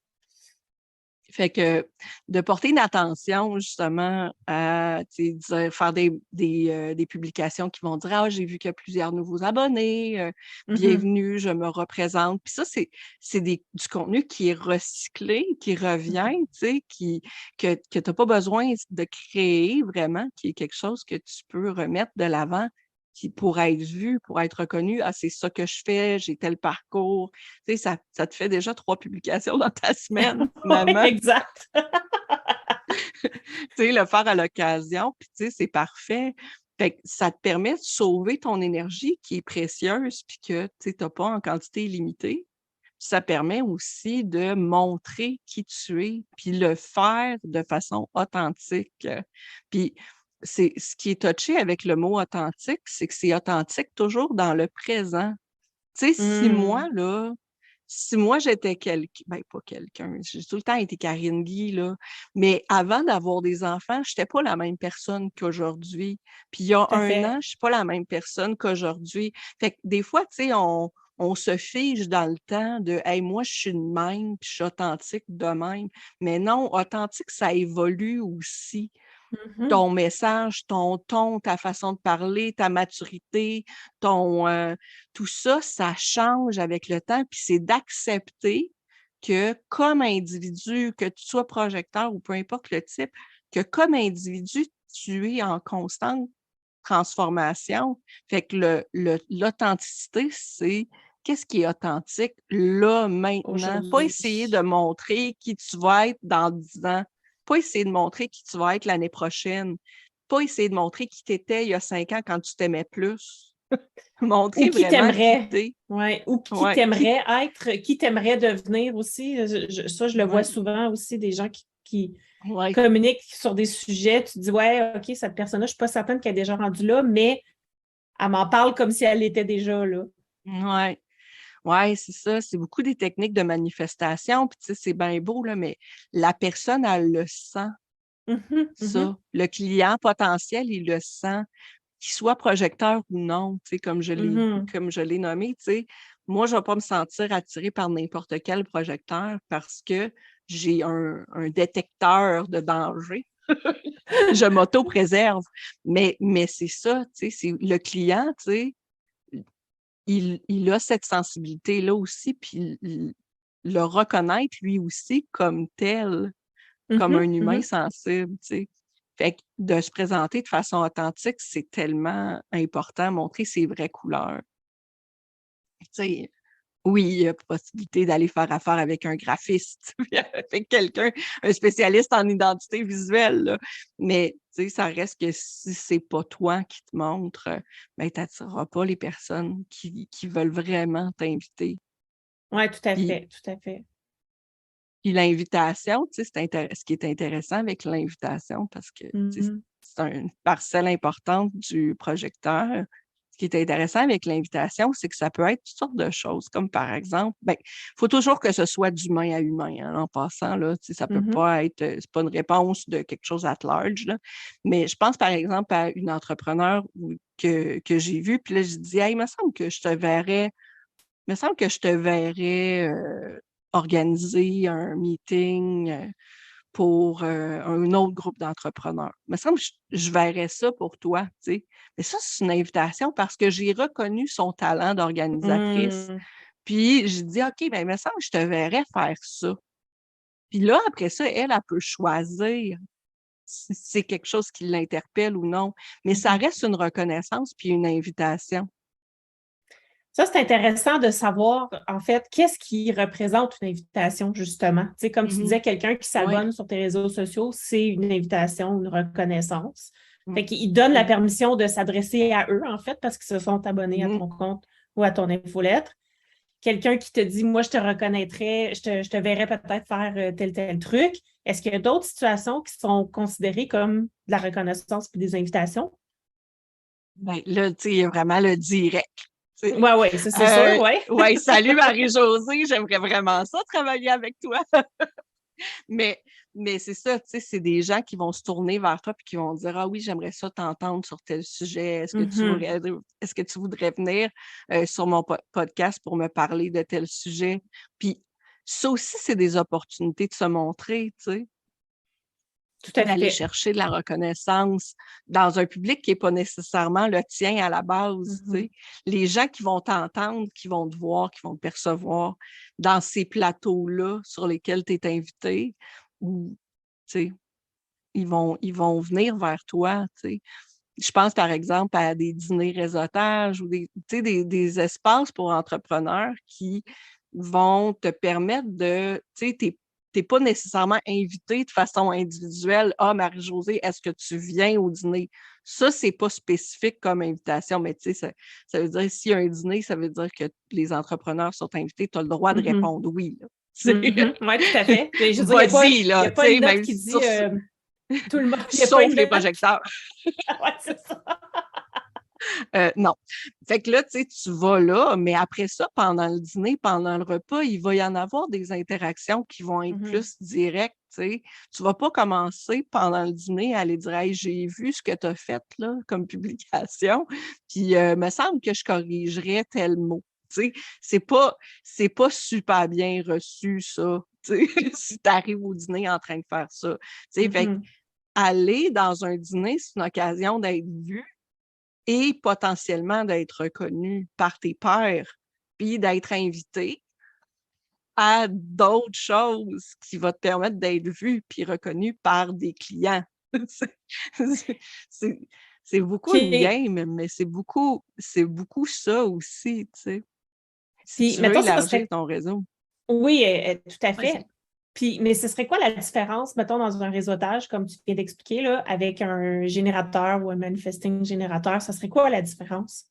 Fait que de porter une attention justement à tu sais, faire des publications qui vont dire Ah, j'ai vu qu'il y a plusieurs nouveaux abonnés, Mhm. bienvenue, je me représente. Puis ça, c'est du contenu qui est recyclé, qui revient, Mhm. tu sais, que tu n'as pas besoin de créer vraiment, qui est quelque chose que tu peux remettre de l'avant qui pour être vu, pour être reconnu, ah, c'est ça que je fais, j'ai tel parcours. Tu sais, ça te fait déjà 3 publications dans ta semaine, Oui, finalement. exact. Tu sais, le faire à l'occasion, puis tu sais, c'est parfait. Fait que ça te permet de sauver ton énergie qui est précieuse, puis que tu n'as pas en quantité illimitée. Ça permet aussi de montrer qui tu es, puis le faire de façon authentique. Puis c'est ce qui est touché avec le mot authentique, c'est que c'est authentique toujours dans le présent. Tu sais, Mm. si moi j'étais quelqu'un, ben pas quelqu'un, j'ai tout le temps été Karine Guy, là, mais avant d'avoir des enfants, je n'étais pas la même personne qu'aujourd'hui. Puis il y a Tout à un fait. an, je suis pas la même personne qu'aujourd'hui. Fait que des fois, tu sais, on se fige dans le temps de Hey, moi, je suis de même, puis je suis authentique de même. Mais non, authentique, ça évolue aussi Mhm. ton message, ton ton, ta façon de parler, ta maturité, tout ça, ça change avec le temps. Puis c'est d'accepter que comme individu, que tu sois projecteur ou peu importe le type, que comme individu, tu es en constante transformation. Fait que l'authenticité, c'est qu'est-ce qui est authentique là, maintenant. Pas Aujourd'hui. essayer de montrer qui tu vas être dans 10 ans. Pas essayer de montrer qui tu vas être l'année prochaine. Pas essayer de montrer qui tu étais il y a 5 ans quand tu t'aimais plus. Ou Montrer qui vraiment qui t'aimerait. t'es. Ouais. Ou qui Ouais, t'aimerait être, qui t'aimerait devenir aussi. Ça, je le vois ouais, souvent aussi, des gens qui ouais. communiquent sur des sujets. Tu te dis, ouais, OK, cette personne-là, je ne suis pas certaine qu'elle est déjà rendue là, mais elle m'en parle comme si elle était déjà là. Ouais. Ouais, c'est ça. C'est beaucoup des techniques de manifestation. Puis, tu sais, c'est bien beau, là, mais la personne, elle le sent, Mhm, mhm, ça. Le client potentiel, il le sent. Qu'il soit projecteur ou non, tu sais, mhm. comme je l'ai nommé, tu sais, moi, je ne vais pas me sentir attirée par n'importe quel projecteur parce que j'ai un détecteur de danger. Je m'auto-préserve. Mais c'est ça, tu sais, c'est le client, tu sais, il a cette sensibilité-là aussi, puis le reconnaître lui aussi comme tel, comme Mhm, un humain mhm. sensible, tu sais. Fait que de se présenter de façon authentique, c'est tellement important, montrer ses vraies couleurs. Tu sais, oui, il y a possibilité d'aller faire affaire avec un graphiste, avec quelqu'un, un spécialiste en identité visuelle, là. Mais tu sais, ça reste que si c'est pas toi qui te montre, ben, tu n'attireras pas les personnes qui veulent vraiment t'inviter. Oui, tout à Puis fait, tout à fait. Puis l'invitation, tu sais, ce qui est intéressant avec l'invitation, parce que tu sais, c'est une parcelle importante du projecteur. Ce qui est intéressant avec l'invitation, c'est que ça peut être toutes sortes de choses, comme par exemple, il faut toujours que ce soit d'humain à humain, hein, en passant, là, tu sais, ça peut pas être, c'est pas une réponse de quelque chose at large, là. Mais je pense par exemple à une entrepreneur que j'ai vue, puis là, je dis, hey, il me semble que je te verrais organiser un meeting pour un autre groupe d'entrepreneurs. Il me semble que je verrais ça pour toi, tu sais. Mais ça, c'est une invitation parce que j'ai reconnu son talent d'organisatrice. Puis, j'ai dit, OK, il me semble que je te verrais faire ça. Puis là, après ça, elle peut choisir si c'est quelque chose qui l'interpelle ou non. Mais ça reste une reconnaissance puis une invitation. Ça, c'est intéressant de savoir, en fait, qu'est-ce qui représente une invitation, justement. Tu sais, comme tu disais, quelqu'un qui s'abonne sur tes réseaux sociaux, c'est une invitation, une reconnaissance. Fait qu'il donne la permission de s'adresser à eux, en fait, parce qu'ils se sont abonnés à ton compte ou à ton infolettre. Quelqu'un qui te dit, moi, je te reconnaîtrais, je te verrais peut-être faire tel truc. Est-ce qu'il y a d'autres situations qui sont considérées comme de la reconnaissance et des invitations? Là, tu sais, il y a vraiment le direct. Oui, ça, c'est sûr, oui. Oui, salut Marie-Josée, j'aimerais vraiment ça travailler avec toi. mais c'est ça, tu sais, c'est des gens qui vont se tourner vers toi et qui vont dire, ah oui, j'aimerais ça t'entendre sur tel sujet. Est-ce que tu voudrais venir sur mon podcast pour me parler de tel sujet? Puis ça aussi, c'est des opportunités de se montrer, tu sais. Tout à D'aller fait. chercher de la reconnaissance dans un public qui n'est pas nécessairement le tien à la base. Tu sais. Les gens qui vont t'entendre, qui vont te voir, qui vont te percevoir dans ces plateaux-là sur lesquels tu es invité, ou, tu sais, ils vont venir vers toi. Tu sais. Je pense, par exemple, à des dîners réseautage ou des espaces pour entrepreneurs qui vont te permettre de, tu sais, t'es pas nécessairement invité de façon individuelle. Ah, Marie-Josée, est-ce que tu viens au dîner? Ça, c'est pas spécifique comme invitation, mais tu sais, ça veut dire s'il y a un dîner, ça veut dire que les entrepreneurs sont invités, tu as le droit de répondre oui. Oui, tout à fait. Je veux dire, Vas-y, il n'y a pas une note qui dit tout le monde. Sauf les projecteurs. Oui, c'est ça. Non. Fait que là, tu sais, tu vas là, mais après ça, pendant le dîner, pendant le repas, il va y en avoir des interactions qui vont être plus directes, tu sais. Tu vas pas commencer pendant le dîner à aller dire, hey, j'ai vu ce que tu as fait, là, comme publication, puis me semble que je corrigerais tel mot. Tu sais, c'est pas super bien reçu, ça, tu sais, si tu arrives au dîner en train de faire ça. Tu sais, fait que aller dans un dîner, c'est une occasion d'être vu et potentiellement d'être reconnu par tes pairs, puis d'être invité à d'autres choses qui vont te permettre d'être vu puis reconnu par des clients. C'est beaucoup une game, mais c'est beaucoup ça aussi, tu sais. Si Puis, tu veux mettons, élargir ton réseau. Oui, tout à Vas-y. fait. Puis, mais ce serait quoi la différence, mettons, dans un réseautage, comme tu viens d'expliquer, là, avec un générateur ou un manifesting générateur? Ça serait quoi la différence?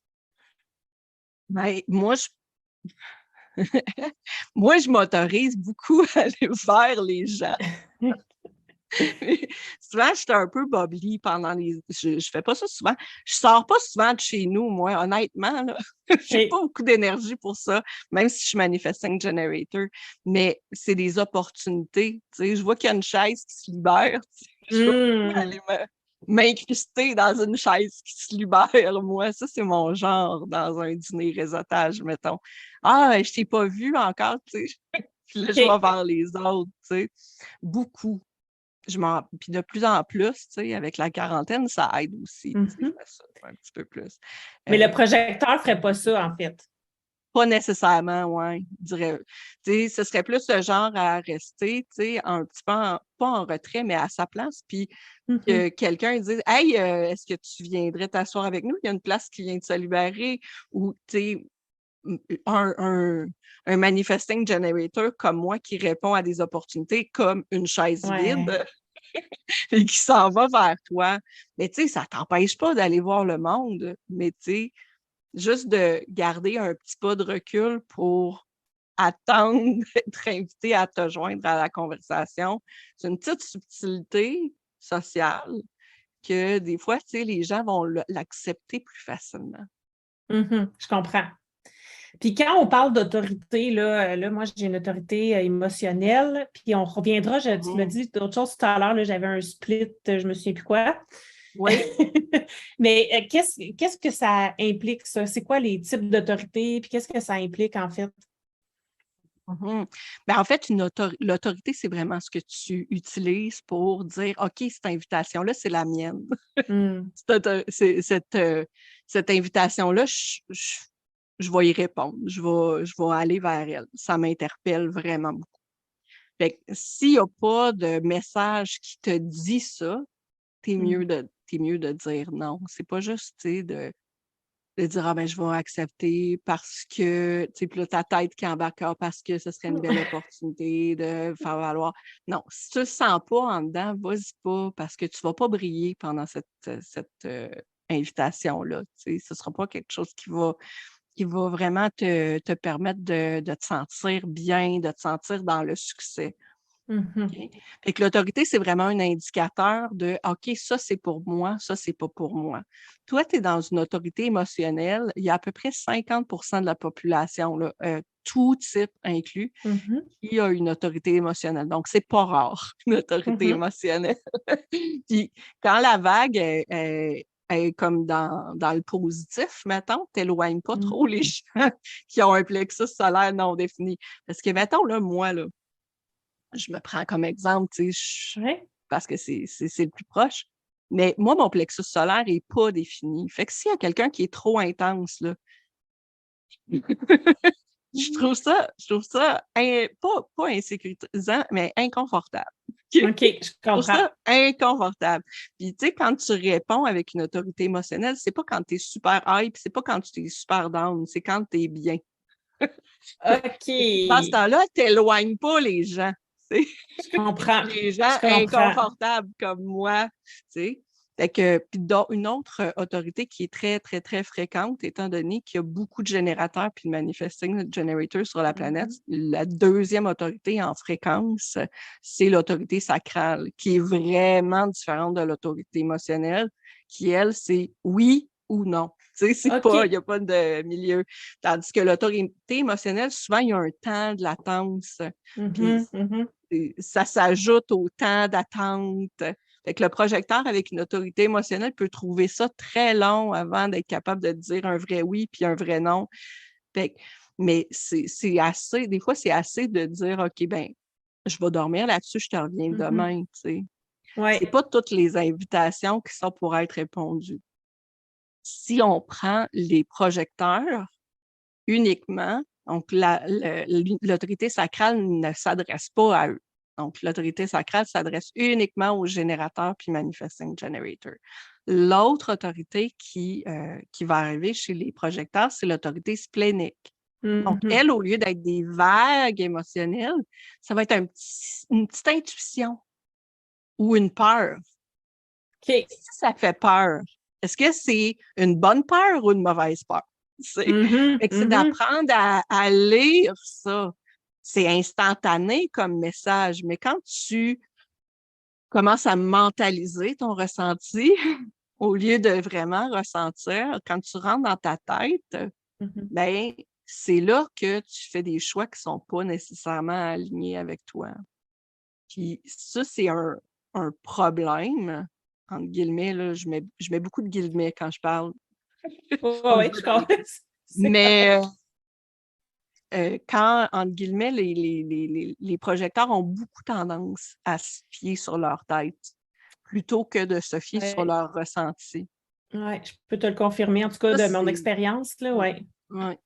Ben, moi, je m'autorise beaucoup à aller vers les gens. Souvent, j'étais un peu bubbly pendant les. Je fais pas ça souvent. Je sors pas souvent de chez nous, moi, honnêtement. Là. J'ai pas beaucoup d'énergie pour ça, même si je suis manifesting generator. Mais c'est des opportunités. Tu sais, je vois qu'il y a une chaise qui se libère. Je vais aller m'incruster dans une chaise qui se libère, moi. Ça, c'est mon genre dans un dîner réseautage, mettons. Ah, je t'ai pas vu encore, tu sais. Puis là, je vais vers les autres, tu sais. Beaucoup. Puis de plus en plus, tu sais, avec la quarantaine, ça aide aussi. Tu sais, je fais ça un petit peu plus. Mais le projecteur ne ferait pas ça, en fait. Pas nécessairement, oui. Tu sais, ce serait plus le genre à rester, tu sais, un petit peu, pas en retrait, mais à sa place. Puis que quelqu'un dise, hey, est-ce que tu viendrais t'asseoir avec nous? Il y a une place qui vient de se libérer. Ou, tu sais, un manifesting generator comme moi qui répond à des opportunités comme une chaise vide et qui s'en va vers toi. Mais tu sais, ça t'empêche pas d'aller voir le monde, mais tu sais, juste de garder un petit pas de recul pour attendre d'être invité à te joindre à la conversation. C'est une petite subtilité sociale que des fois, tu sais, les gens vont l'accepter plus facilement. Je comprends. Puis quand on parle d'autorité, là, moi, j'ai une autorité émotionnelle, puis on reviendra, tu m'as dit d'autres choses tout à l'heure, là, j'avais un split, je me souviens plus quoi. Oui. Mais qu'est-ce que ça implique, ça? C'est quoi les types d'autorité, puis qu'est-ce que ça implique, en fait? Ben, en fait, l'autorité, c'est vraiment ce que tu utilises pour dire, OK, cette invitation-là, c'est la mienne. Cette invitation-là, je vais y répondre. Je vais aller vers elle. Ça m'interpelle vraiment beaucoup. Fait que s'il n'y a pas de message qui te dit ça, t'es mieux de dire non. C'est pas juste, tu sais, de dire, ah ben, je vais accepter parce que, tu sais, puis là, ta tête qui embarque, parce que ce serait une belle opportunité de faire valoir. Non, si tu le sens pas en dedans, vas-y pas parce que tu vas pas briller pendant cette invitation-là. Tu sais, ce sera pas quelque chose qui va vraiment te permettre de te sentir bien, de te sentir dans le succès. Okay? Fait que l'autorité, c'est vraiment un indicateur de OK, ça, c'est pour moi, ça, c'est pas pour moi. Toi, tu es dans une autorité émotionnelle. Il y a à peu près 50 de la population, là, tout type inclus, qui a une autorité émotionnelle. Donc, c'est pas rare, une autorité émotionnelle. Puis, quand la vague est comme dans le positif, mettons, t'éloignes pas trop les gens qui ont un plexus solaire non défini. Parce que, mettons, là, moi, là, je me prends comme exemple, tu sais, parce que c'est le plus proche. Mais moi, mon plexus solaire n'est pas défini. Fait que s'il y a quelqu'un qui est trop intense, là, je trouve ça pas insécurisant, mais inconfortable. OK, je comprends. Je trouve ça inconfortable. Puis, tu sais, quand tu réponds avec une autorité émotionnelle, c'est pas quand tu es super hype, c'est pas quand tu es super down, c'est quand tu es bien. OK. Dans ce temps-là, t'éloignes pas les gens. Je comprends. Les gens inconfortables comme moi. T'sais. Fait que, puis une autre autorité qui est très, très, très fréquente, étant donné qu'il y a beaucoup de générateurs puis de manifesting generators sur la planète, la deuxième autorité en fréquence, c'est l'autorité sacrale, qui est vraiment différente de l'autorité émotionnelle, qui, elle, c'est oui ou non. Tu sais, il n'y a pas de milieu. Tandis que l'autorité émotionnelle, souvent, il y a un temps de latence. Ça s'ajoute au temps d'attente. Fait que le projecteur avec une autorité émotionnelle peut trouver ça très long avant d'être capable de dire un vrai oui puis un vrai non. Fait que, mais c'est assez, des fois, c'est assez de dire, OK, ben, je vais dormir là-dessus, je te reviens demain, tu sais. Ouais. C'est pas toutes les invitations qui sont pour être répondues. Si on prend les projecteurs uniquement, donc l'autorité sacrale ne s'adresse pas à eux. Donc, l'autorité sacrale s'adresse uniquement aux générateurs puis manifesting generators. L'autre autorité qui va arriver chez les projecteurs, c'est l'autorité splénique. Donc, elle, au lieu d'être des vagues émotionnelles, ça va être une petite intuition ou une peur. OK. Si ça fait peur, est-ce que c'est une bonne peur ou une mauvaise peur? C'est d'apprendre à lire ça. C'est instantané comme message, mais quand tu commences à mentaliser ton ressenti, au lieu de vraiment ressentir, quand tu rentres dans ta tête, ben, c'est là que tu fais des choix qui sont pas nécessairement alignés avec toi. Puis ça, c'est un problème, entre guillemets, là, je mets beaucoup de guillemets quand je parle. Oui, je comprends. Mais quand, entre guillemets, les projecteurs ont beaucoup tendance à se fier sur leur tête plutôt que de se fier sur leur ressenti. Oui, je peux te le confirmer, en tout cas, de mon expérience, là, oui. Ouais.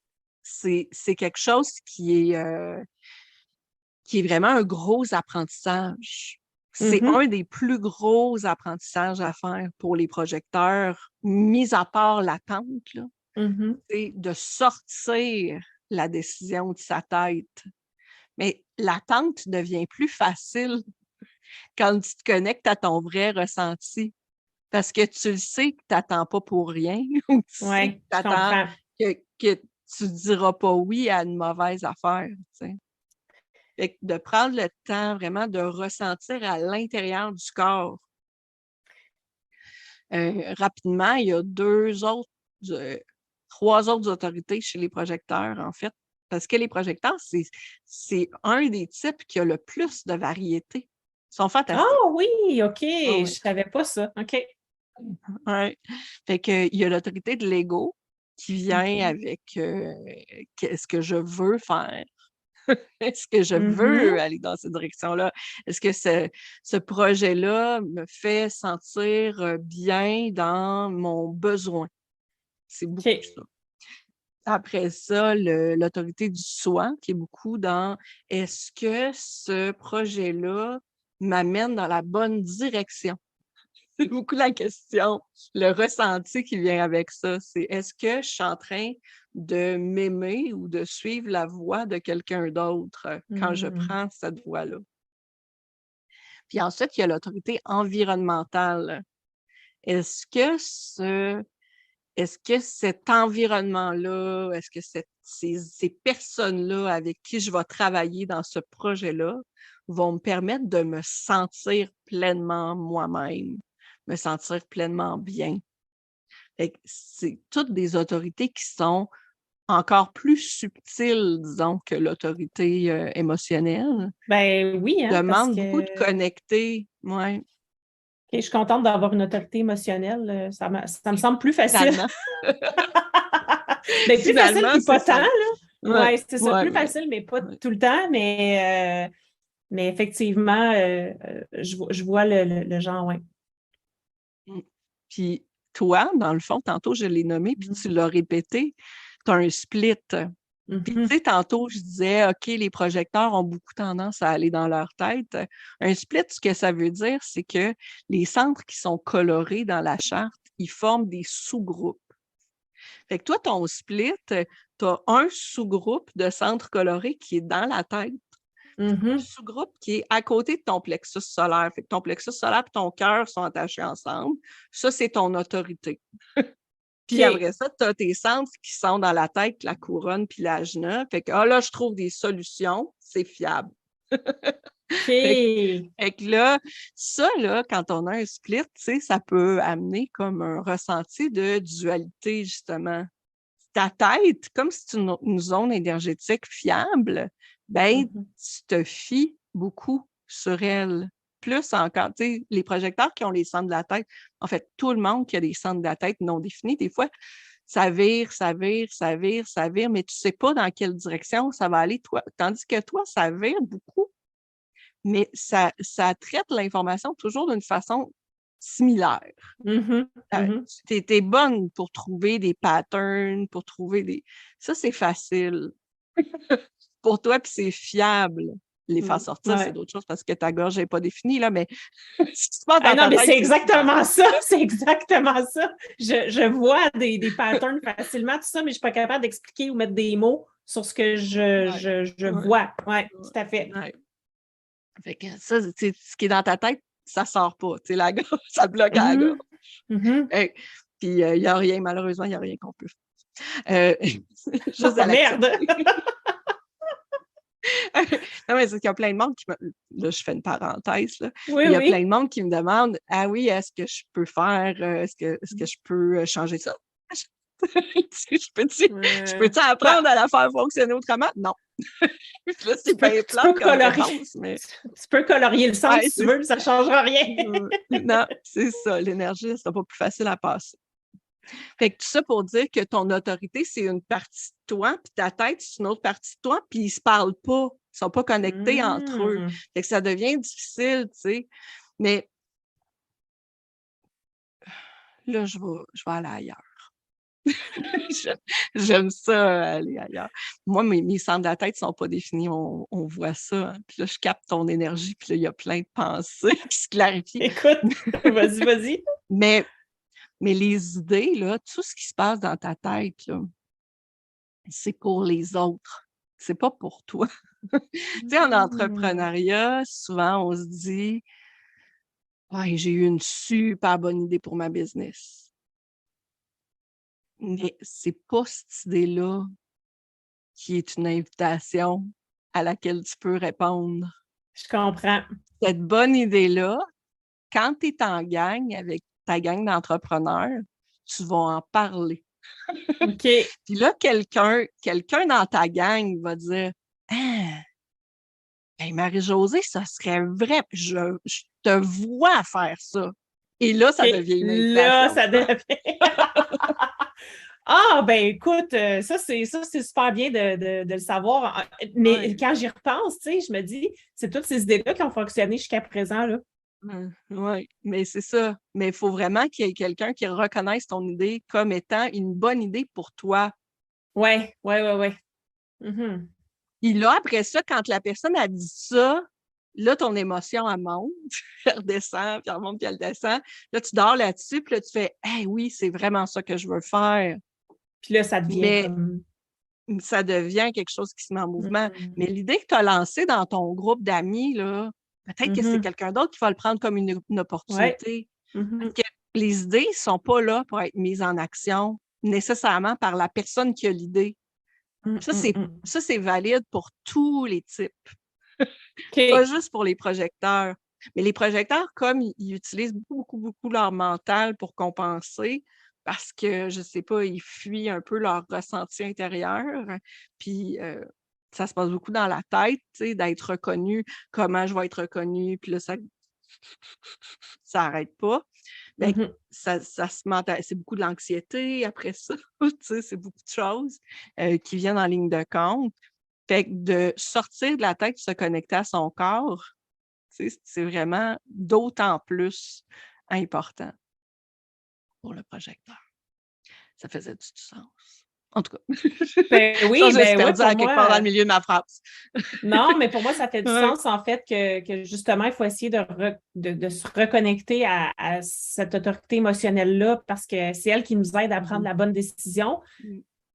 C'est quelque chose qui est vraiment un gros apprentissage. C'est un des plus gros apprentissages à faire pour les projecteurs, mis à part l'attente, là. C'est de sortir la décision de sa tête. Mais l'attente devient plus facile quand tu te connectes à ton vrai ressenti. Parce que tu le sais que tu n'attends pas pour rien. Ou tu sais que tu tu ne diras pas oui à une mauvaise affaire, tu sais. Fait que de prendre le temps vraiment de ressentir à l'intérieur du corps. Rapidement, il y a 2 autres, 3 autres autorités chez les projecteurs, en fait, parce que les projecteurs, c'est un des types qui a le plus de variété. Ils sont Ah fantastiques. oui, OK, Ah je ouais. savais pas ça. OK. Ouais. Fait que, il y a l'autorité de l'ego qui vient Mhm. avec qu'est-ce que je veux faire? Est-ce que je veux Mhm. aller dans cette direction-là? Est-ce que ce projet-là me fait sentir bien dans mon besoin? C'est beaucoup OK. ça. Après ça, l'autorité du soi, qui est beaucoup dans est-ce que ce projet-là m'amène dans la bonne direction? C'est beaucoup la question, le ressenti qui vient avec ça. C'est est-ce que je suis en train de m'aimer ou de suivre la voie de quelqu'un d'autre quand je Mhm. prends cette voie-là? Puis ensuite, il y a l'autorité environnementale. Est-ce que ce Est-ce que cet environnement-là, est-ce que ces personnes-là avec qui je vais travailler dans ce projet-là vont me permettre de me sentir pleinement moi-même, me sentir pleinement bien? Fait que c'est toutes des autorités qui sont encore plus subtiles, disons, que l'autorité émotionnelle. Ben oui, hein, parce Demandent beaucoup de que connecter. Ouais, OK, je suis contente d'avoir une autorité émotionnelle. Ça me semble plus facile. finalement. Ben, plus facile, Finalement, puis c'est pas tant, ça. là. Ouais, Oui, c'est ça, ouais, plus ouais, facile, mais pas ouais. tout le temps. Mais effectivement, je vois le genre, oui. Mmh. Puis toi, dans le fond, tantôt, je l'ai nommé, puis tu l'as répété, tu as un split. Puis tu sais, tantôt, je disais, OK, les projecteurs ont beaucoup tendance à aller dans leur tête. Un split, ce que ça veut dire, c'est que les centres qui sont colorés dans la charte, ils forment des sous-groupes. Fait que toi, ton split, tu as un sous-groupe de centres colorés qui est dans la tête. Un Mhm. sous-groupe qui est à côté de ton plexus solaire. Fait que ton plexus solaire et ton cœur sont attachés ensemble. Ça, c'est ton autorité. Puis OK. après ça, tu as tes centres qui sont dans la tête, la couronne puis l'ajna. Fait que là, je trouve des solutions, c'est fiable. Fait que, OK. fait que là, ça, là, quand on a un split, tu sais, ça peut amener comme un ressenti de dualité, justement. Ta tête, comme c'est une zone énergétique fiable, ben, Mhm. tu te fies beaucoup sur elle. Plus encore, tu sais, les projecteurs qui ont les centres de la tête, en fait, tout le monde qui a des centres de la tête non définis, des fois, ça vire, ça vire, ça vire, ça vire, mais tu ne sais pas dans quelle direction ça va aller, toi. Tandis que toi, ça vire beaucoup, mais ça traite l'information toujours d'une façon similaire. Mhm. Mhm. Tu es bonne pour trouver des patterns, pour trouver des. Ça, c'est facile pour toi, puis c'est fiable. Les faire sortir, c'est Ouais. d'autres choses parce que ta gorge n'est pas définie, là, mais ce qui se passe Ah dans non, ta mais tête, c'est c'est fiable. exactement ça. C'est exactement ça. Je vois des patterns facilement, tout ça, mais je ne suis pas capable d'expliquer ou mettre des mots sur ce que Ouais, je ouais, vois. Oui, ouais, tout à fait. ouais. Fait que ça, ce qui est dans ta tête, ça sort pas. Tu sais, la gorge, ça bloque à la gorge. Mhm. Mhm. Hey, puis il n'y a rien, malheureusement, il n'y a rien qu'on peut faire. Juste à Oh merde! l'accepter. Non, mais c'est qu'il y a plein de monde qui me. Là, je fais une parenthèse, là. Oui, Il y a plein oui. de monde qui me demande ah oui, est-ce que je peux faire, est-ce que je peux changer ça? Je peux-tu Bah, apprendre à la faire fonctionner autrement? Non. Puis là, tu c'est peux, bien tu plate peux comme colorier. réponse, mais Tu peux colorier le centre ouais, si tu veux, mais ça ne changera rien. non, c'est ça. L'énergie, ce sera pas plus facile à passer. Fait que tout ça pour dire que ton autorité, c'est une partie de toi, puis ta tête, c'est une autre partie de toi, puis ils se parlent pas. Ils sont pas connectés entre eux. Mm. Fait que ça devient difficile, tu sais. Mais là, je vais aller ailleurs. Je- J'aime ça, aller ailleurs. Moi, mes centres de la tête ne sont pas définis. On voit ça, hein. Puis là, je capte ton énergie, puis là, il y a plein de pensées qui se clarifient. Écoute, vas-y, vas-y. Mais, mais les idées, là, tout ce qui se passe dans ta tête, là, c'est pour les autres. C'est pas pour toi. Tu sais, en Mm. entrepreneuriat, souvent, on se dit ouais, j'ai eu une super bonne idée pour ma business. Mais c'est pas cette idée-là qui est une invitation à laquelle tu peux répondre. Je comprends. Cette bonne idée-là, quand tu es en gang avec ta gang d'entrepreneurs, tu vas en parler. OK. Puis là, quelqu'un dans ta gang va dire Ah, hey, Marie-Josée, ça serait vrai, je te vois faire ça. Et là, ça OK. devient une Là, invitation. ça devient. Ah, ben écoute, ça, c'est super bien de le savoir. Mais Ouais. quand j'y repense, tu sais, je me dis, c'est toutes ces idées-là qui ont fonctionné jusqu'à présent, là. Oui, mais c'est ça. Mais il faut vraiment qu'il y ait quelqu'un qui reconnaisse ton idée comme étant une bonne idée pour toi. Ouais, ouais, ouais, ouais. Mhm. Et là, après ça, quand la personne a dit ça, là, ton émotion, elle monte, elle redescend, puis elle remonte, puis elle descend. Là, tu dors là-dessus, puis là, tu fais « Hey, oui, c'est vraiment ça que je veux faire. » Puis là, ça devient Mais comme. ça devient quelque chose qui se met en mouvement. Mhm. Mais l'idée que tu as lancée dans ton groupe d'amis, là, peut-être que c'est Mhm. quelqu'un d'autre qui va le prendre comme une Ouais. opportunité. Parce Mhm. que les idées ne sont pas là pour être mises en action nécessairement par la personne qui a l'idée. Mhm. Ça, Mhm. c'est valide pour tous les types, pas OK. juste pour les projecteurs. Mais les projecteurs, comme ils utilisent beaucoup, beaucoup, beaucoup leur mental pour compenser, parce que, je ne sais pas, ils fuient un peu leur ressenti intérieur. Puis, ça se passe beaucoup dans la tête, tu sais, d'être reconnu, comment je vais être reconnu, puis là, ça n'arrête pas. Bien, Mhm. ça se c'est beaucoup de l'anxiété après ça, tu sais, c'est beaucoup de choses qui viennent en ligne de compte. Fait que de sortir de la tête, se connecter à son corps, tu sais, c'est vraiment d'autant plus important pour le projecteur. Ça faisait du sens. En tout cas, Ben je pense oui, que je me suis ben oui, perdue pour à quelque part dans moi. le milieu de ma phrase. Non, mais pour moi, ça fait du Ouais. sens, en fait, que justement, il faut essayer de se reconnecter à cette autorité émotionnelle-là parce que c'est elle qui nous aide à prendre la bonne décision.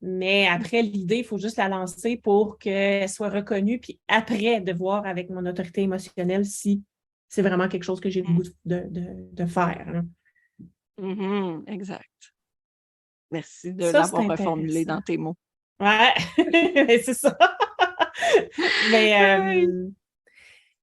Mais après, l'idée, il faut juste la lancer pour qu'elle soit reconnue, puis après, de voir avec mon autorité émotionnelle si c'est vraiment quelque chose que j'ai le goût de faire, hein. Exact. Merci de Ça, c'est l'avoir reformulé intéressant. dans tes mots. Ouais, c'est ça. Mais Ouais.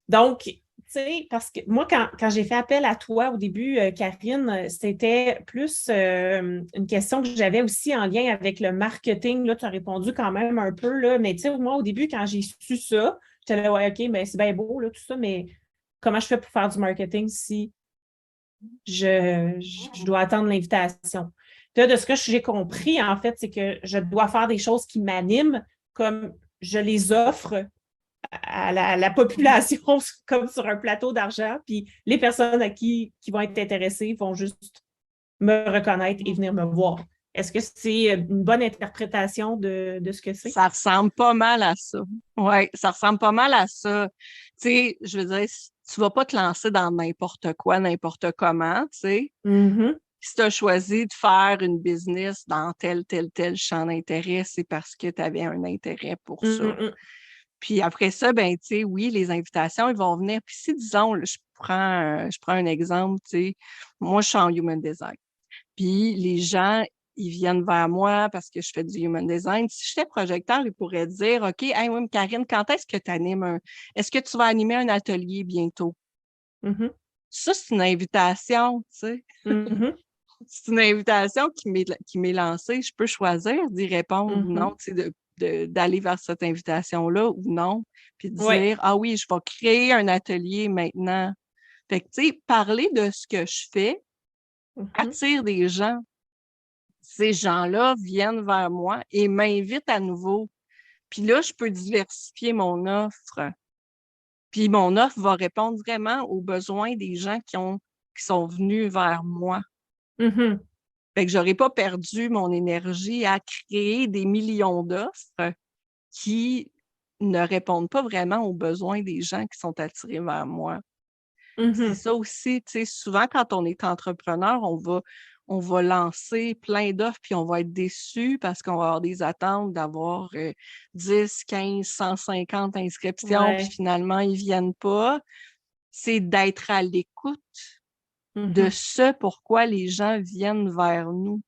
donc, tu sais, parce que moi, quand j'ai fait appel à toi au début, Karine, c'était plus une question que j'avais aussi en lien avec le marketing. Là, tu as répondu quand même un peu, là, mais tu sais, moi, au début, quand j'ai su ça, j'étais là, ouais, OK, ben, c'est bien beau, là, tout ça, mais comment je fais pour faire du marketing si je dois attendre l'invitation? Là, de ce que j'ai compris, en fait, c'est que je dois faire des choses qui m'animent, comme je les offre à la population comme sur un plateau d'argent, puis les personnes qui vont être intéressées vont juste me reconnaître et venir me voir. Est-ce que c'est une bonne interprétation de ce que c'est? Ça ressemble pas mal à ça. Oui, ça ressemble pas mal à ça. Tu sais, je veux dire, tu vas pas te lancer dans n'importe quoi, n'importe comment, tu sais. Mhm. Si tu as choisi de faire une business dans tel champ d'intérêt, c'est parce que tu avais un intérêt pour ça. Mhm. Puis après ça, ben, tu sais, oui, les invitations, ils vont venir. Puis si, disons, là, je prends un exemple, tu sais, moi, je suis en human design. Puis les gens, ils viennent vers moi parce que je fais du human design. Si j'étais projecteur, ils pourraient dire, OK, hey, oui, Karine, quand est-ce que tu animes est-ce que tu vas animer un atelier bientôt? Mhm. Ça, c'est une invitation, tu sais. Mhm. C'est une invitation qui m'est lancée. Je peux choisir d'y répondre ou non, Mhm. tu sais, d'aller vers cette invitation-là ou non, puis de Oui. dire, ah oui, je vais créer un atelier maintenant. Fait que, tu sais, parler de ce que je fais Mhm. attire des gens. Ces gens-là viennent vers moi et m'invitent à nouveau. Puis là, je peux diversifier mon offre. Puis mon offre va répondre vraiment aux besoins des gens qui sont venus vers moi. Mhm. Fait que j'aurais pas perdu mon énergie à créer des millions d'offres qui ne répondent pas vraiment aux besoins des gens qui sont attirés vers moi. C'est Mhm. ça aussi, tu sais, souvent quand on est entrepreneur, on va lancer plein d'offres puis on va être déçu parce qu'on va avoir des attentes d'avoir 10, 15, 150 inscriptions puis Ouais. finalement ils viennent pas. C'est d'être à l'écoute de Mhm. ce pourquoi les gens viennent vers nous.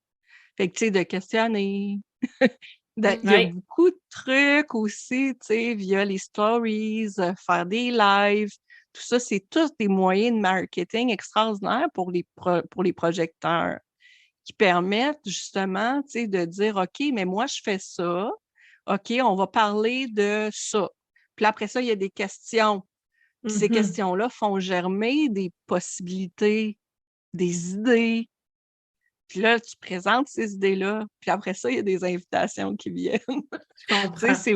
Fait que, tu sais, de questionner, Il y a beaucoup de trucs aussi, tu sais, via les stories, faire des lives. Tout ça, c'est tous des moyens de marketing extraordinaires pour les projecteurs qui permettent justement, tu sais, de dire, OK, mais moi, je fais ça. OK, on va parler de ça. Puis après ça, il y a des questions. Puis ces questions-là font germer des possibilités, des idées. Puis là, tu présentes ces idées-là. Puis après ça, il y a des invitations qui viennent. Je comprends. Tu sais,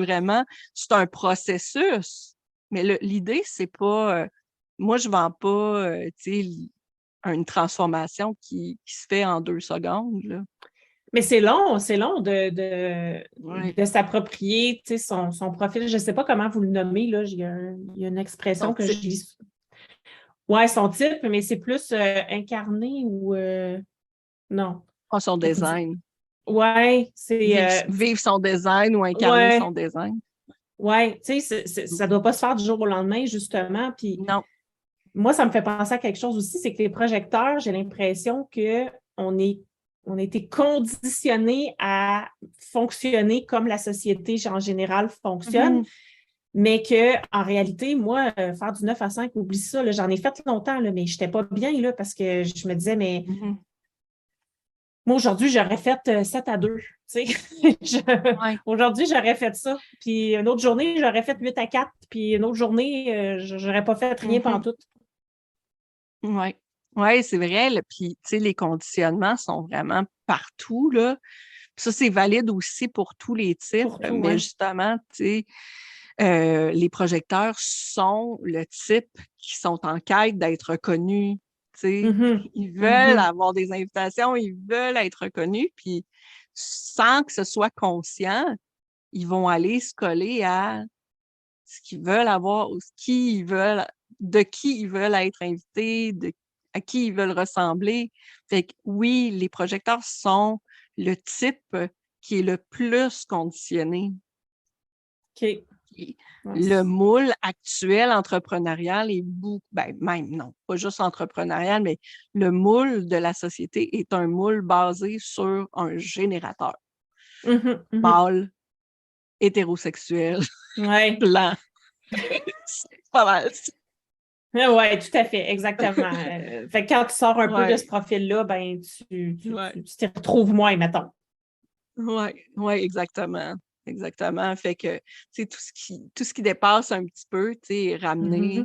c'est un processus. Mais l'idée, c'est pas, moi, je vends pas, tu sais, une transformation qui se fait en 2 secondes, là. Mais c'est long de s'approprier, tu sais, son profil. Je ne sais pas comment vous le nommez, là. Il y a une expression Son que type. je dis. Ouais, son type, mais c'est plus incarné ou non. Son design. Ouais, c'est Vivre son design ou incarner son design. Ouais, tu sais, ça ne doit pas se faire du jour au lendemain, justement. Puis Non. moi, ça me fait penser à quelque chose aussi, c'est que les projecteurs, j'ai l'impression qu'on on a été conditionnés à fonctionner comme la société en général fonctionne, mais qu'en réalité, moi, faire du 9 à 5, oublie ça, là, j'en ai fait longtemps, là, mais je n'étais pas bien là, parce que je me disais, mais moi, aujourd'hui, j'aurais fait 7 à 2. Tu sais. Aujourd'hui, j'aurais fait ça. Puis une autre journée, j'aurais fait 8 à 4. Puis une autre journée, je n'aurais pas fait rien pantoute. Oui. Oui, c'est vrai. Là. Puis, tu sais, les conditionnements sont vraiment partout, là. Puis ça, c'est valide aussi pour tous les types. Mais justement, tu sais, les projecteurs sont le type qui sont en quête d'être reconnus. Tu sais. Ils veulent avoir des invitations, ils veulent être reconnus. Puis, sans que ce soit conscient, ils vont aller se coller à ce qu'ils veulent avoir, ou de qui ils veulent être invités, à qui ils veulent ressembler. Fait que oui, les projecteurs sont le type qui est le plus conditionné. OK. Le moule actuel entrepreneurial est même non, pas juste entrepreneurial, mais le moule de la société est un moule basé sur un générateur. Mâle, hétérosexuel, blanc. C'est pas mal. Oui, tout à fait, exactement. Fait que quand tu sors un peu de ce profil-là, ben tu t'y retrouves moins, mettons. Oui, exactement. Exactement. Fait que, tu sais, tout ce qui dépasse un petit peu, tu sais, ramener.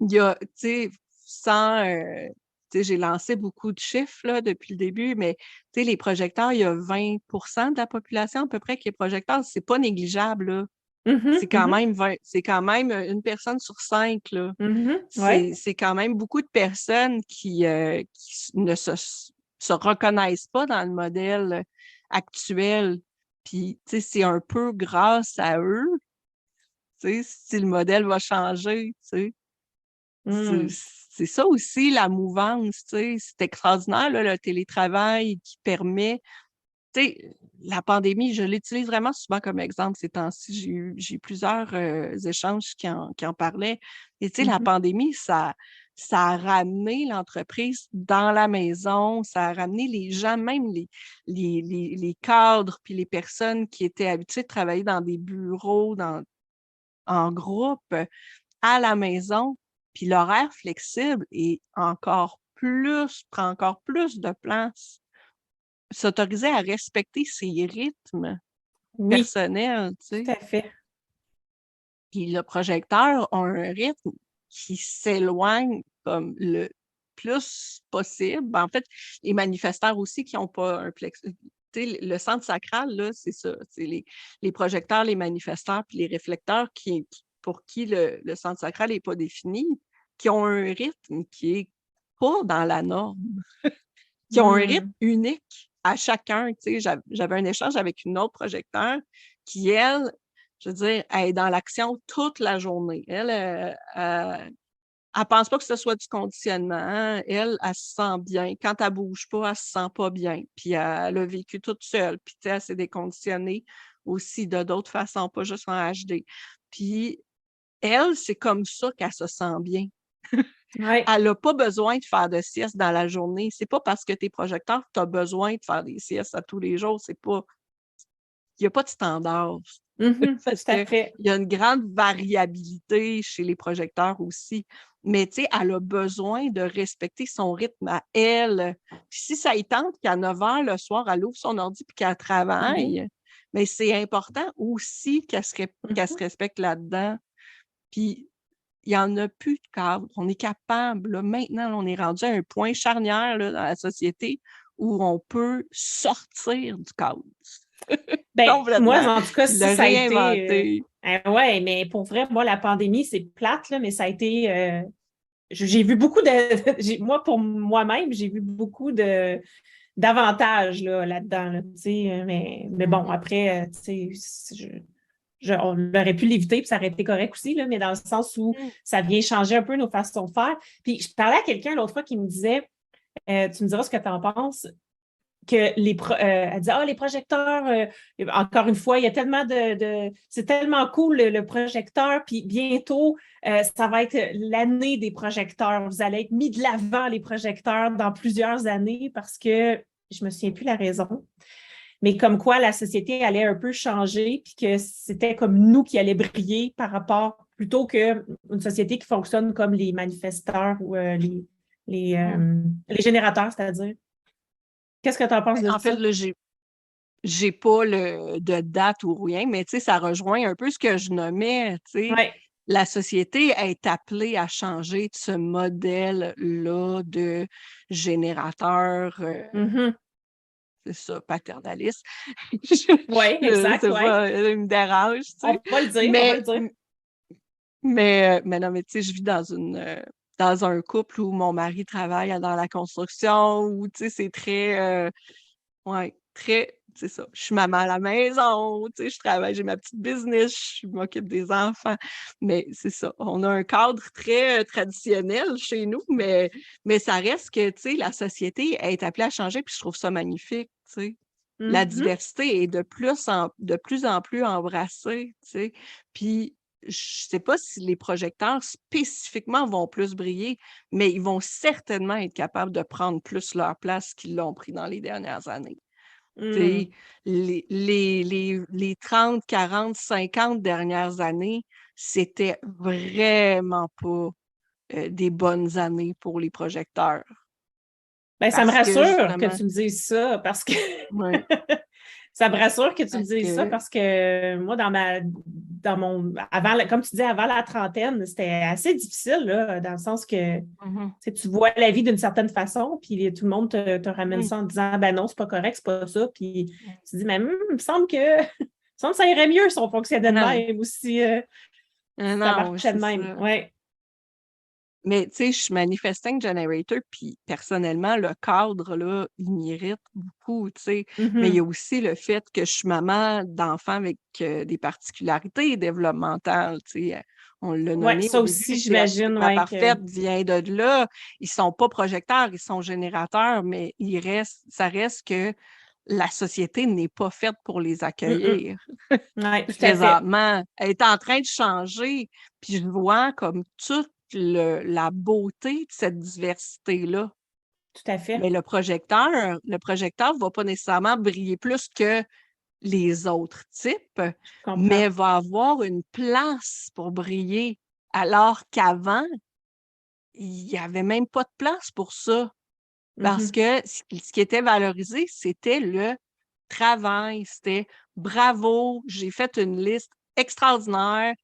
Il y a, tu sais, tu sais, j'ai lancé beaucoup de chiffres, là, depuis le début, mais, tu sais, les projecteurs, il y a 20 de la population, à peu près, qui est projecteur. C'est pas négligeable, là. C'est quand même une personne sur 5, là. C'est quand même beaucoup de personnes qui ne se reconnaissent pas dans le modèle actuel. Puis, tu sais, c'est un peu grâce à eux, tu sais, si le modèle va changer, tu sais. C'est ça aussi, la mouvance, tu sais. C'est extraordinaire, là, le télétravail qui permet. Tu sais, la pandémie, je l'utilise vraiment souvent comme exemple ces temps-ci. J'ai eu plusieurs échanges qui en parlaient. Et tu sais, la pandémie, ça a ramené l'entreprise dans la maison, ça a ramené les gens, même les cadres, puis les personnes qui étaient habituées de travailler dans des bureaux, en groupe, à la maison. Puis l'horaire flexible prend encore plus de place. S'autoriser à respecter ses rythmes personnels, tu sais. Tout à fait. Puis le projecteur a un rythme qui s'éloigne comme le plus possible. En fait, les manifestants aussi qui n'ont pas un plexus. Tu sais, le centre sacral, là, c'est ça. C'est les projecteurs, les manifestants, puis les réflecteurs pour qui le centre sacral n'est pas défini, qui ont un rythme qui est pas dans la norme, qui ont un rythme unique à chacun. Tu sais, j'avais un échange avec une autre projecteur qui, elle, je veux dire, elle est dans l'action toute la journée. Elle pense pas que ce soit du conditionnement. Elle se sent bien. Quand elle bouge pas, elle se sent pas bien. Puis elle a vécu toute seule. Puis tu sais, elle s'est déconditionnée aussi de d'autres façons, pas juste en HD. Puis elle, c'est comme ça qu'elle se sent bien. Elle n'a pas besoin de faire de sieste dans la journée. C'est pas parce que tu es projecteur que tu as besoin de faire des siestes à tous les jours. C'est pas il n'y a pas de standard. Parce Tout à qu'il fait. y a une grande variabilité chez les projecteurs aussi. Mais tu sais, elle a besoin de respecter son rythme à elle. Puis si ça y tente qu'à 9 heures le soir, elle ouvre son ordi puis qu'elle travaille, mais c'est important aussi qu'elle se respecte là-dedans. Puis il n'y en a plus de cadre. On est capable, là, maintenant, là, on est rendu à un point charnière là, dans la société où on peut sortir du cadre. Moi, Complètement. en tout cas, Puis si le ça a été. réinventer. Ouais, mais pour vrai, moi, la pandémie, c'est plate, là, mais ça a été. J'ai vu beaucoup de. Moi, pour moi-même, j'ai vu beaucoup d'avantages là-dedans. Là, tu sais, mais bon, après, tu sais, on aurait pu l'éviter, puis ça aurait été correct aussi, là, mais dans le sens où ça vient changer un peu nos façons de faire. Puis je parlais à quelqu'un l'autre fois qui me disait, tu me diras ce que tu en penses, que elle dit, les projecteurs, encore une fois, il y a tellement c'est tellement cool le projecteur, puis bientôt, ça va être l'année des projecteurs. Vous allez être mis de l'avant, les projecteurs, dans plusieurs années, parce que je me souviens plus la raison, mais comme quoi la société allait un peu changer, puis que c'était comme nous qui allions briller par rapport, plutôt qu'une société qui fonctionne comme les manifesteurs ou les générateurs, c'est-à-dire. Qu'est-ce que tu en penses de En fait, ça? là, j'ai pas de date ou rien, mais tu sais, ça rejoint un peu ce que je nommais, tu sais. Oui. La société est appelée à changer de ce modèle-là de générateur, c'est ça, paternaliste. Oui, Je exact, sais oui. pas, il me dérange, tu On sais. va le dire, on va le Mais, dire. mais non, mais tu sais, je vis dans un couple où mon mari travaille dans la construction, où, tu sais, c'est très, ouais, très, c'est ça. Je suis maman à la maison, tu sais, je travaille, j'ai ma petite business, je m'occupe des enfants. Mais c'est ça. On a un cadre très traditionnel chez nous, mais ça reste que, tu sais, la société est appelée à changer, puis je trouve ça magnifique, tu sais. La diversité est de plus en plus embrassée, tu sais. Puis, je sais pas si les projecteurs spécifiquement vont plus briller, mais ils vont certainement être capables de prendre plus leur place qu'ils l'ont pris dans les dernières années. Tu sais, les 30, 40, 50 dernières années, c'était vraiment pas des bonnes années pour les projecteurs. Ça me Parce que rassure que justement, tu me dises ça parce que ouais, ça me rassure que tu me parce dises ça que parce que moi, comme tu dis, avant la trentaine, c'était assez difficile, là, dans le sens que mhm, tu vois la vie d'une certaine façon, puis tout le monde te ramène mhm, ça en disant, ben non, c'est pas correct, c'est pas ça. Puis tu dis, mais il me semble que, ça irait mieux si on fonctionnait de non, même ou si ça non, marchait de c'est même. ça. Ouais. Mais tu sais, je suis manifesting generator, puis personnellement, le cadre, là, il m'irrite beaucoup, tu sais. Mais il y a aussi le fait que je suis maman d'enfants avec des particularités développementales, tu sais. On l'a Ouais, nommé au ça début, aussi, tu sais, j'imagine, Atypiquement ouais, que. Parfaite vient de là. Ils sont pas projecteurs, ils sont générateurs, mais ça reste que la société n'est pas faite pour les Mm-mm. accueillir. Ouais, tout à fait. Présentement, elle est en train de changer, puis je vois comme toute la beauté de cette diversité-là. Tout à fait. Mais le projecteur va pas nécessairement briller plus que les autres types, Je comprends. mais va avoir une place pour briller, alors qu'avant, il n'y avait même pas de place pour ça. Parce Mhm. que ce qui était valorisé, c'était le travail. C'était bravo, j'ai fait une liste extraordinaire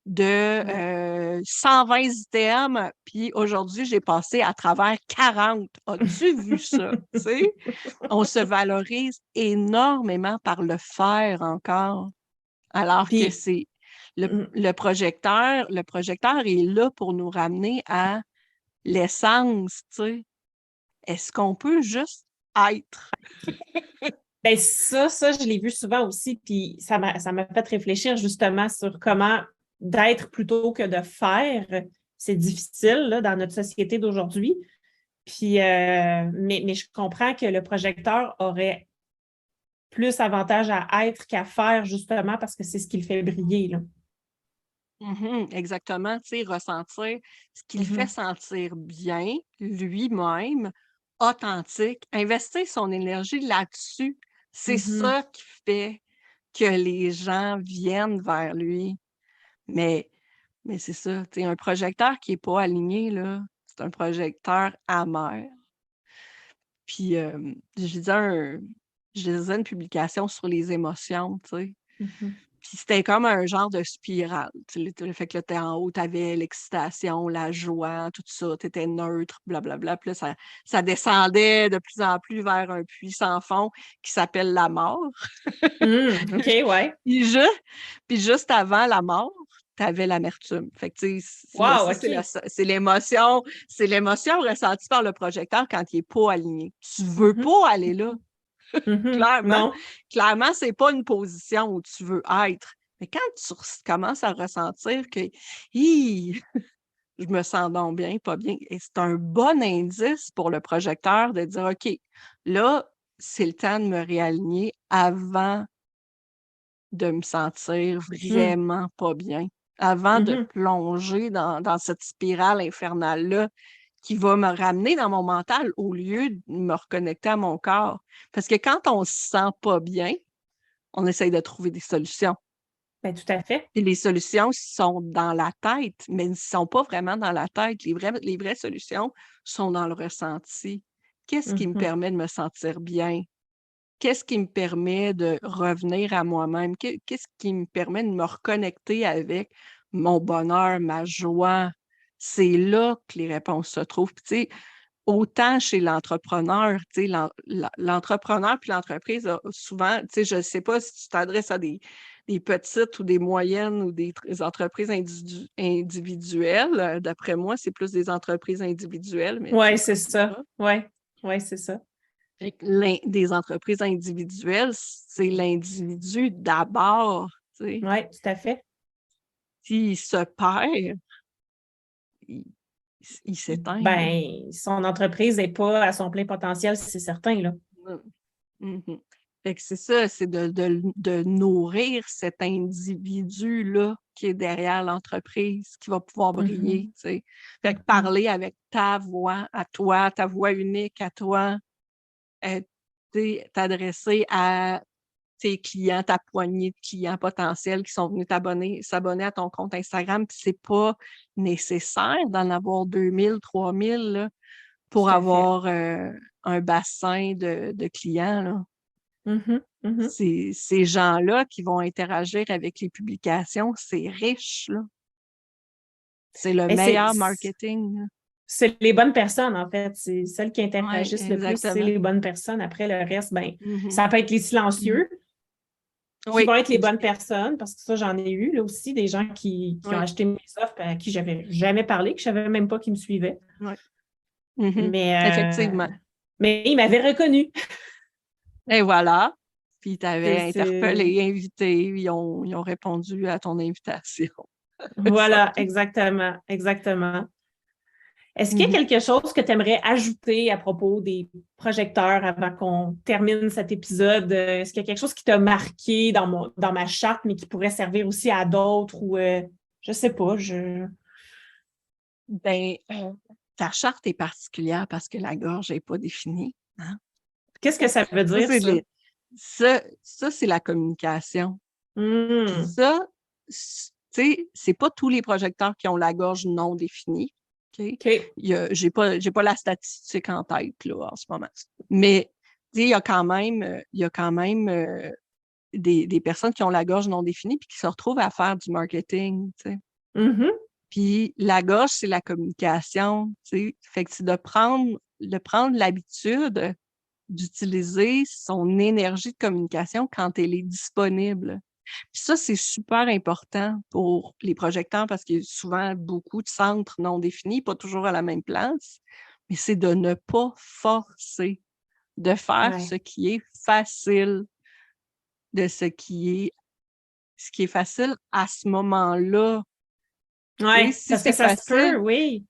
de Ouais. 120 items, puis aujourd'hui, j'ai passé à travers 40. As-tu vu ça? Tu sais, on se valorise énormément par le faire encore, alors que Puis, c'est le, mm, le projecteur est là pour nous ramener à l'essence, tu sais. Est-ce qu'on peut juste être? ça, je l'ai vu souvent aussi, puis ça m'a fait réfléchir justement sur comment d'être plutôt que de faire, c'est difficile là, dans notre société d'aujourd'hui. Puis, mais je comprends que le projecteur aurait plus avantage à être qu'à faire, justement, parce que c'est ce qui le fait briller, là. Mhm, exactement, tu sais, ressentir ce qui le fait Mhm. sentir bien, lui-même, authentique, investir son énergie là-dessus, c'est Mhm. ça qui fait que les gens viennent vers lui. Mais c'est ça, tu sais, un projecteur qui n'est pas aligné, là, c'est un projecteur amer. Puis je lisais une publication sur les émotions, tu sais. Mhm. Puis c'était comme un genre de spirale. Tu sais, le fait que là, t'es en haut, t'avais l'excitation, la joie, tout ça, t'étais neutre, blablabla. Puis là, ça descendait de plus en plus vers un puits sans fond qui s'appelle la mort. OK, ouais. Puis juste avant la mort, t'avais l'amertume. Fait que, tu sais, Wow, ça, OK. c'est l'émotion ressentie par le projecteur quand il n'est pas aligné. Tu veux Mhm. pas aller là. Clairement, Non. clairement, c'est pas une position où tu veux être. Mais quand commences à ressentir que hi, je me sens donc bien, pas bien, et c'est un bon indice pour le projecteur de dire OK, là, c'est le temps de me réaligner avant de me sentir Mm. vraiment pas bien, avant de Mhm. plonger dans cette spirale infernale-là qui va me ramener dans mon mental au lieu de me reconnecter à mon corps. Parce que quand on se sent pas bien, on essaye de trouver des solutions. Ben, tout à fait. Et les solutions sont dans la tête, mais elles ne sont pas vraiment dans la tête. Les vraies solutions sont dans le ressenti. Qu'est-ce qui me Mhm. permet de me sentir bien? Qu'est-ce qui me permet de revenir à moi-même? Qu'est-ce qui me permet de me reconnecter avec mon bonheur, ma joie? C'est là que les réponses se trouvent. Puis, tu sais, autant chez l'entrepreneur, tu sais, l'entrepreneur puis l'entreprise, souvent, tu sais, je ne sais pas si tu t'adresses à des petites ou des moyennes ou des entreprises individuelles. D'après moi, c'est plus des entreprises individuelles, mais tu Oui, me c'est ça. corrigeras. Oui, ouais, c'est ça. Fait que des entreprises individuelles, c'est l'individu d'abord, tu sais. Oui, tout à fait. S'il se perd, il, il s'éteint, là. Ben, son entreprise n'est pas à son plein potentiel, c'est certain, là. Mhm. Fait que c'est ça, c'est de nourrir cet individu-là qui est derrière l'entreprise, qui va pouvoir briller, Mhm. tu sais. Fait que Mhm. parler avec ta voix à toi, ta voix unique à toi, tu sais, t'adresser à tes clients, ta poignée de clients potentiels qui sont venus s'abonner à ton compte Instagram, puis c'est pas nécessaire d'en avoir 2000, 3000 là, pour Tout à fait. avoir un bassin de clients, là. Mhm. Mhm. Ces gens-là qui vont interagir avec les publications, c'est riche, là. C'est le Ben, meilleur marketing, là. c'est les bonnes personnes, en fait. C'est celles qui Oui, interagissent le plus, c'est exactement. les bonnes personnes. Après, le reste, ben, Mhm. ça peut être les Mhm. silencieux qui Oui, vont être les bonnes personnes, parce que ça, j'en ai eu là aussi, des gens qui ont oui, acheté mes offres à qui j'avais jamais parlé, que je savais même pas qu'ils me suivaient. oui. Mhm. Mais, Effectivement. mais ils m'avaient reconnu. Et voilà. Puis tu C'est, avais c'est- interpellé, invité, ils ont répondu à ton invitation. Somme Voilà, toute. exactement, exactement. Est-ce qu'il y a Mhm. quelque chose que tu aimerais ajouter à propos des projecteurs avant qu'on termine cet épisode? Est-ce qu'il y a quelque chose qui t'a marqué dans ma charte, mais qui pourrait servir aussi à d'autres ou je sais pas, Ben, ta charte est particulière parce que la gorge n'est pas définie, hein. qu'est-ce que ça veut Ça, dire, c'est ça? c'est la communication. Puis Hmm. ça, tu sais, c'est pas tous les projecteurs qui ont la gorge non définie. OK? OK. J'ai pas la statistique en tête là, en ce moment. Mais tu sais, il y a quand même des personnes qui ont la gorge non définie puis qui se retrouvent à faire du marketing. Tu sais. Mhm. Puis la gorge, c'est la communication. Tu sais. Fait que c'est de prendre l'habitude d'utiliser son énergie de communication quand elle est disponible. Puis ça, c'est super important pour les projecteurs parce qu'il y a souvent beaucoup de centres non définis, pas toujours à la même place, mais c'est de ne pas forcer, de faire Ouais. ce qui est facile, de ce qui est facile à ce moment-là. Tu sais, Ouais, si parce que c'est ça se peut, facile, oui.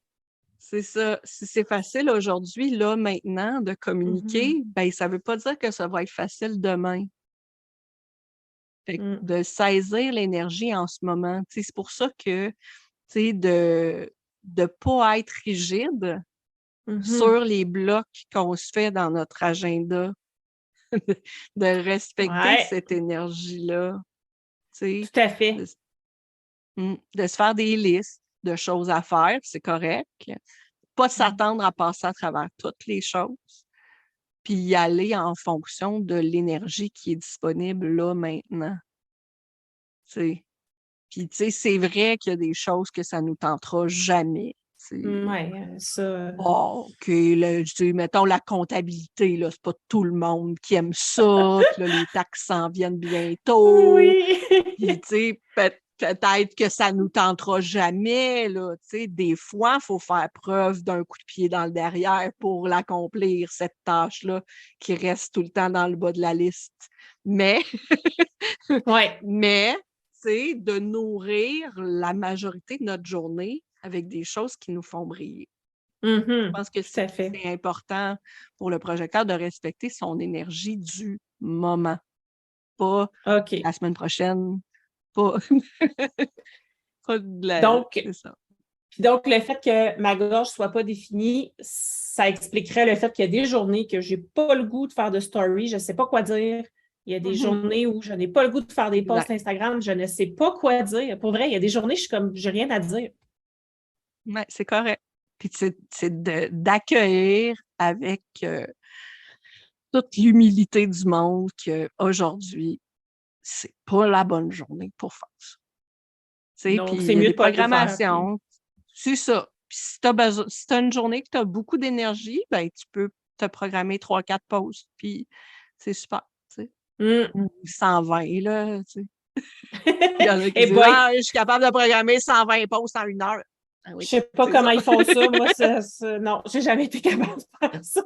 c'est ça. Si c'est facile aujourd'hui, là, maintenant, de Mhm. communiquer, ben ça veut pas dire que ça va être facile demain. Fait que Mm. de saisir l'énergie en ce moment. Tu sais, c'est pour ça que, tu sais, de ne pas être rigide Mhm. sur les blocs qu'on se fait dans notre agenda. de respecter Ouais. cette énergie-là. Tu sais, Tout à fait. de se faire des listes de choses à faire, c'est correct. Pas s'attendre à passer à travers toutes les choses, puis y aller en fonction de l'énergie qui est disponible là, maintenant. Tu sais. Puis, tu sais, c'est vrai qu'il y a des choses que ça nous tentera jamais. Ouais, ça. Oh, OK, là, je dis, mettons la comptabilité, là, c'est pas tout le monde qui aime ça, que là, les taxes s'en viennent bientôt. Oui. Puis, tu sais, peut-être que ça nous tentera jamais, là, tu sais. Des fois, il faut faire preuve d'un coup de pied dans le derrière pour l'accomplir, cette tâche-là, qui reste tout le temps dans le bas de la liste. Mais, Ouais. tu sais, de nourrir la majorité de notre journée avec des choses qui nous font briller. Je pense que Tout à fait. c'est important pour le projecteur de respecter son énergie du moment. Pas OK. la semaine prochaine, pas, pas de la... Donc, c'est ça. Puis donc, le fait que ma gorge ne soit pas définie, ça expliquerait le fait qu'il y a des journées que je n'ai pas le goût de faire de story, je ne sais pas quoi dire. Il y a des journées où je n'ai pas le goût de faire des posts Instagram, je ne sais pas quoi dire. Pour vrai, il y a des journées où je suis comme, j'ai rien à dire. Ouais, c'est correct. Puis c'est d'accueillir avec toute l'humilité du monde qu'aujourd'hui, c'est pas la bonne journée pour faire ça. Tu sais, Donc, puis c'est il y a mieux des de pas le faire, programmations. C'est ça. Puis si tu as une journée que tu as beaucoup d'énergie, ben tu peux te programmer 3-4 pauses. Puis c'est super. Tu sais. Ou 120, là. Tu sais. Il y en a qui Eh disent boy, ah, je suis capable de programmer 120 pauses en 1 heure. Ah je oui, ne sais pas c'est comment ça. ils font ça. Moi, non, j'ai jamais été capable de faire ça.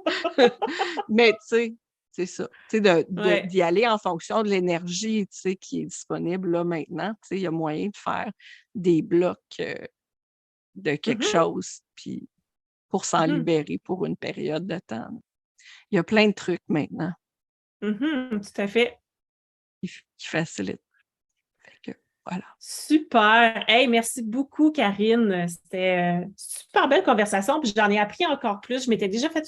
Mais tu sais, c'est ça. Tu sais, Ouais. d'y aller en fonction de l'énergie, tu sais, qui est disponible là maintenant. Tu sais, il y a moyen de faire des blocs de quelque chose, puis pour s'en libérer pour une période de temps. Il y a plein de trucs maintenant Tout à fait. qui facilitent. Fait que, voilà. Super. Hey, merci beaucoup, Karine. C'était une super belle conversation. Puis j'en ai appris encore plus. Je m'étais déjà fait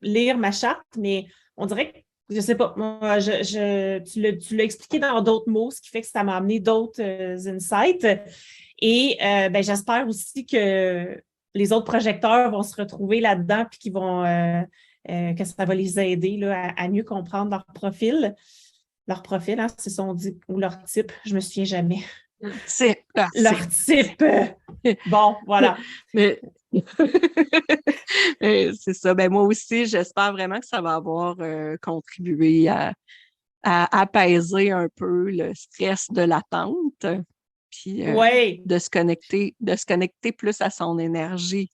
lire ma charte, mais on dirait que, je sais pas, moi, tu l'as expliqué dans d'autres mots, ce qui fait que ça m'a amené d'autres insights. Et ben, j'espère aussi que les autres projecteurs vont se retrouver là-dedans puis qu'ils vont que ça va les aider là, à mieux comprendre leur profil. Leur profil, hein, c'est ça on dit, ou leur type, je me souviens jamais. C'est Leur type. Bon, voilà. Mais c'est ça. Ben, moi aussi, j'espère vraiment que ça va avoir contribué à apaiser un peu le stress de l'attente. Puis Oui. de se connecter plus à son énergie.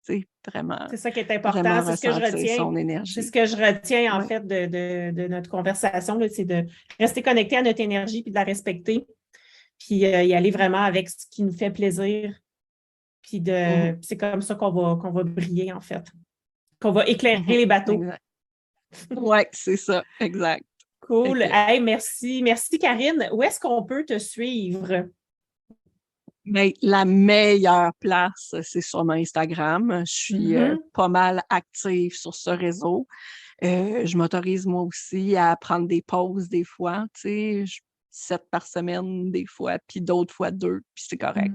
Tu sais, vraiment. C'est ça qui est important. Vraiment C'est ce que je retiens. son énergie. C'est ce que je retiens, en fait, de notre conversation. Là, c'est de rester connecté à notre énergie puis de la respecter. Puis y aller vraiment avec ce qui nous fait plaisir. Puis c'est comme ça qu'on va briller, en fait. Qu'on va éclairer les bateaux. Oui, c'est ça, exact. Cool. Hey, merci. Merci, Karine. Où est-ce qu'on peut te suivre? Mais la meilleure place, c'est sur mon Instagram. Je suis pas mal active sur ce réseau. Je m'autorise moi aussi à prendre des pauses des fois, tu sais, 7 par semaine des fois, puis d'autres fois 2, puis c'est correct.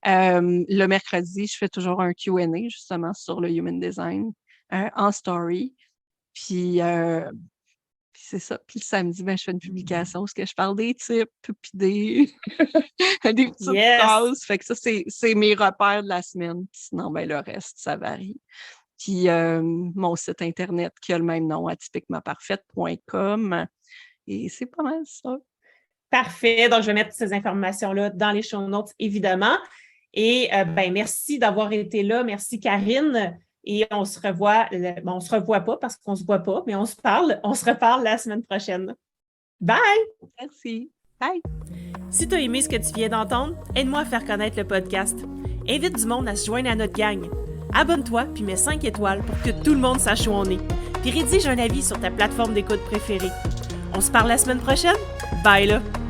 Le mercredi, je fais toujours un Q&A justement sur le Human Design en story. Puis c'est ça. Puis le samedi, ben, je fais une publication où je parle des types, puis des petites phrases. Fait que ça, c'est mes repères de la semaine. Sinon, ben, le reste, ça varie. Puis mon site Internet qui a le même nom, atypiquementparfaite.com. Et c'est pas mal ça. Parfait. Donc, je vais mettre ces informations-là dans les show notes, évidemment. Et ben, merci d'avoir été là. Merci, Karine. Et on se revoit, on ne se revoit pas parce qu'on ne se voit pas, mais on se parle. On se reparle la semaine prochaine. Bye! Merci. Bye! Si tu as aimé ce que tu viens d'entendre, aide-moi à faire connaître le podcast. Invite du monde à se joindre à notre gang. Abonne-toi puis mets 5 étoiles pour que tout le monde sache où on est. Puis rédige un avis sur ta plateforme d'écoute préférée. On se parle la semaine prochaine? Bye là!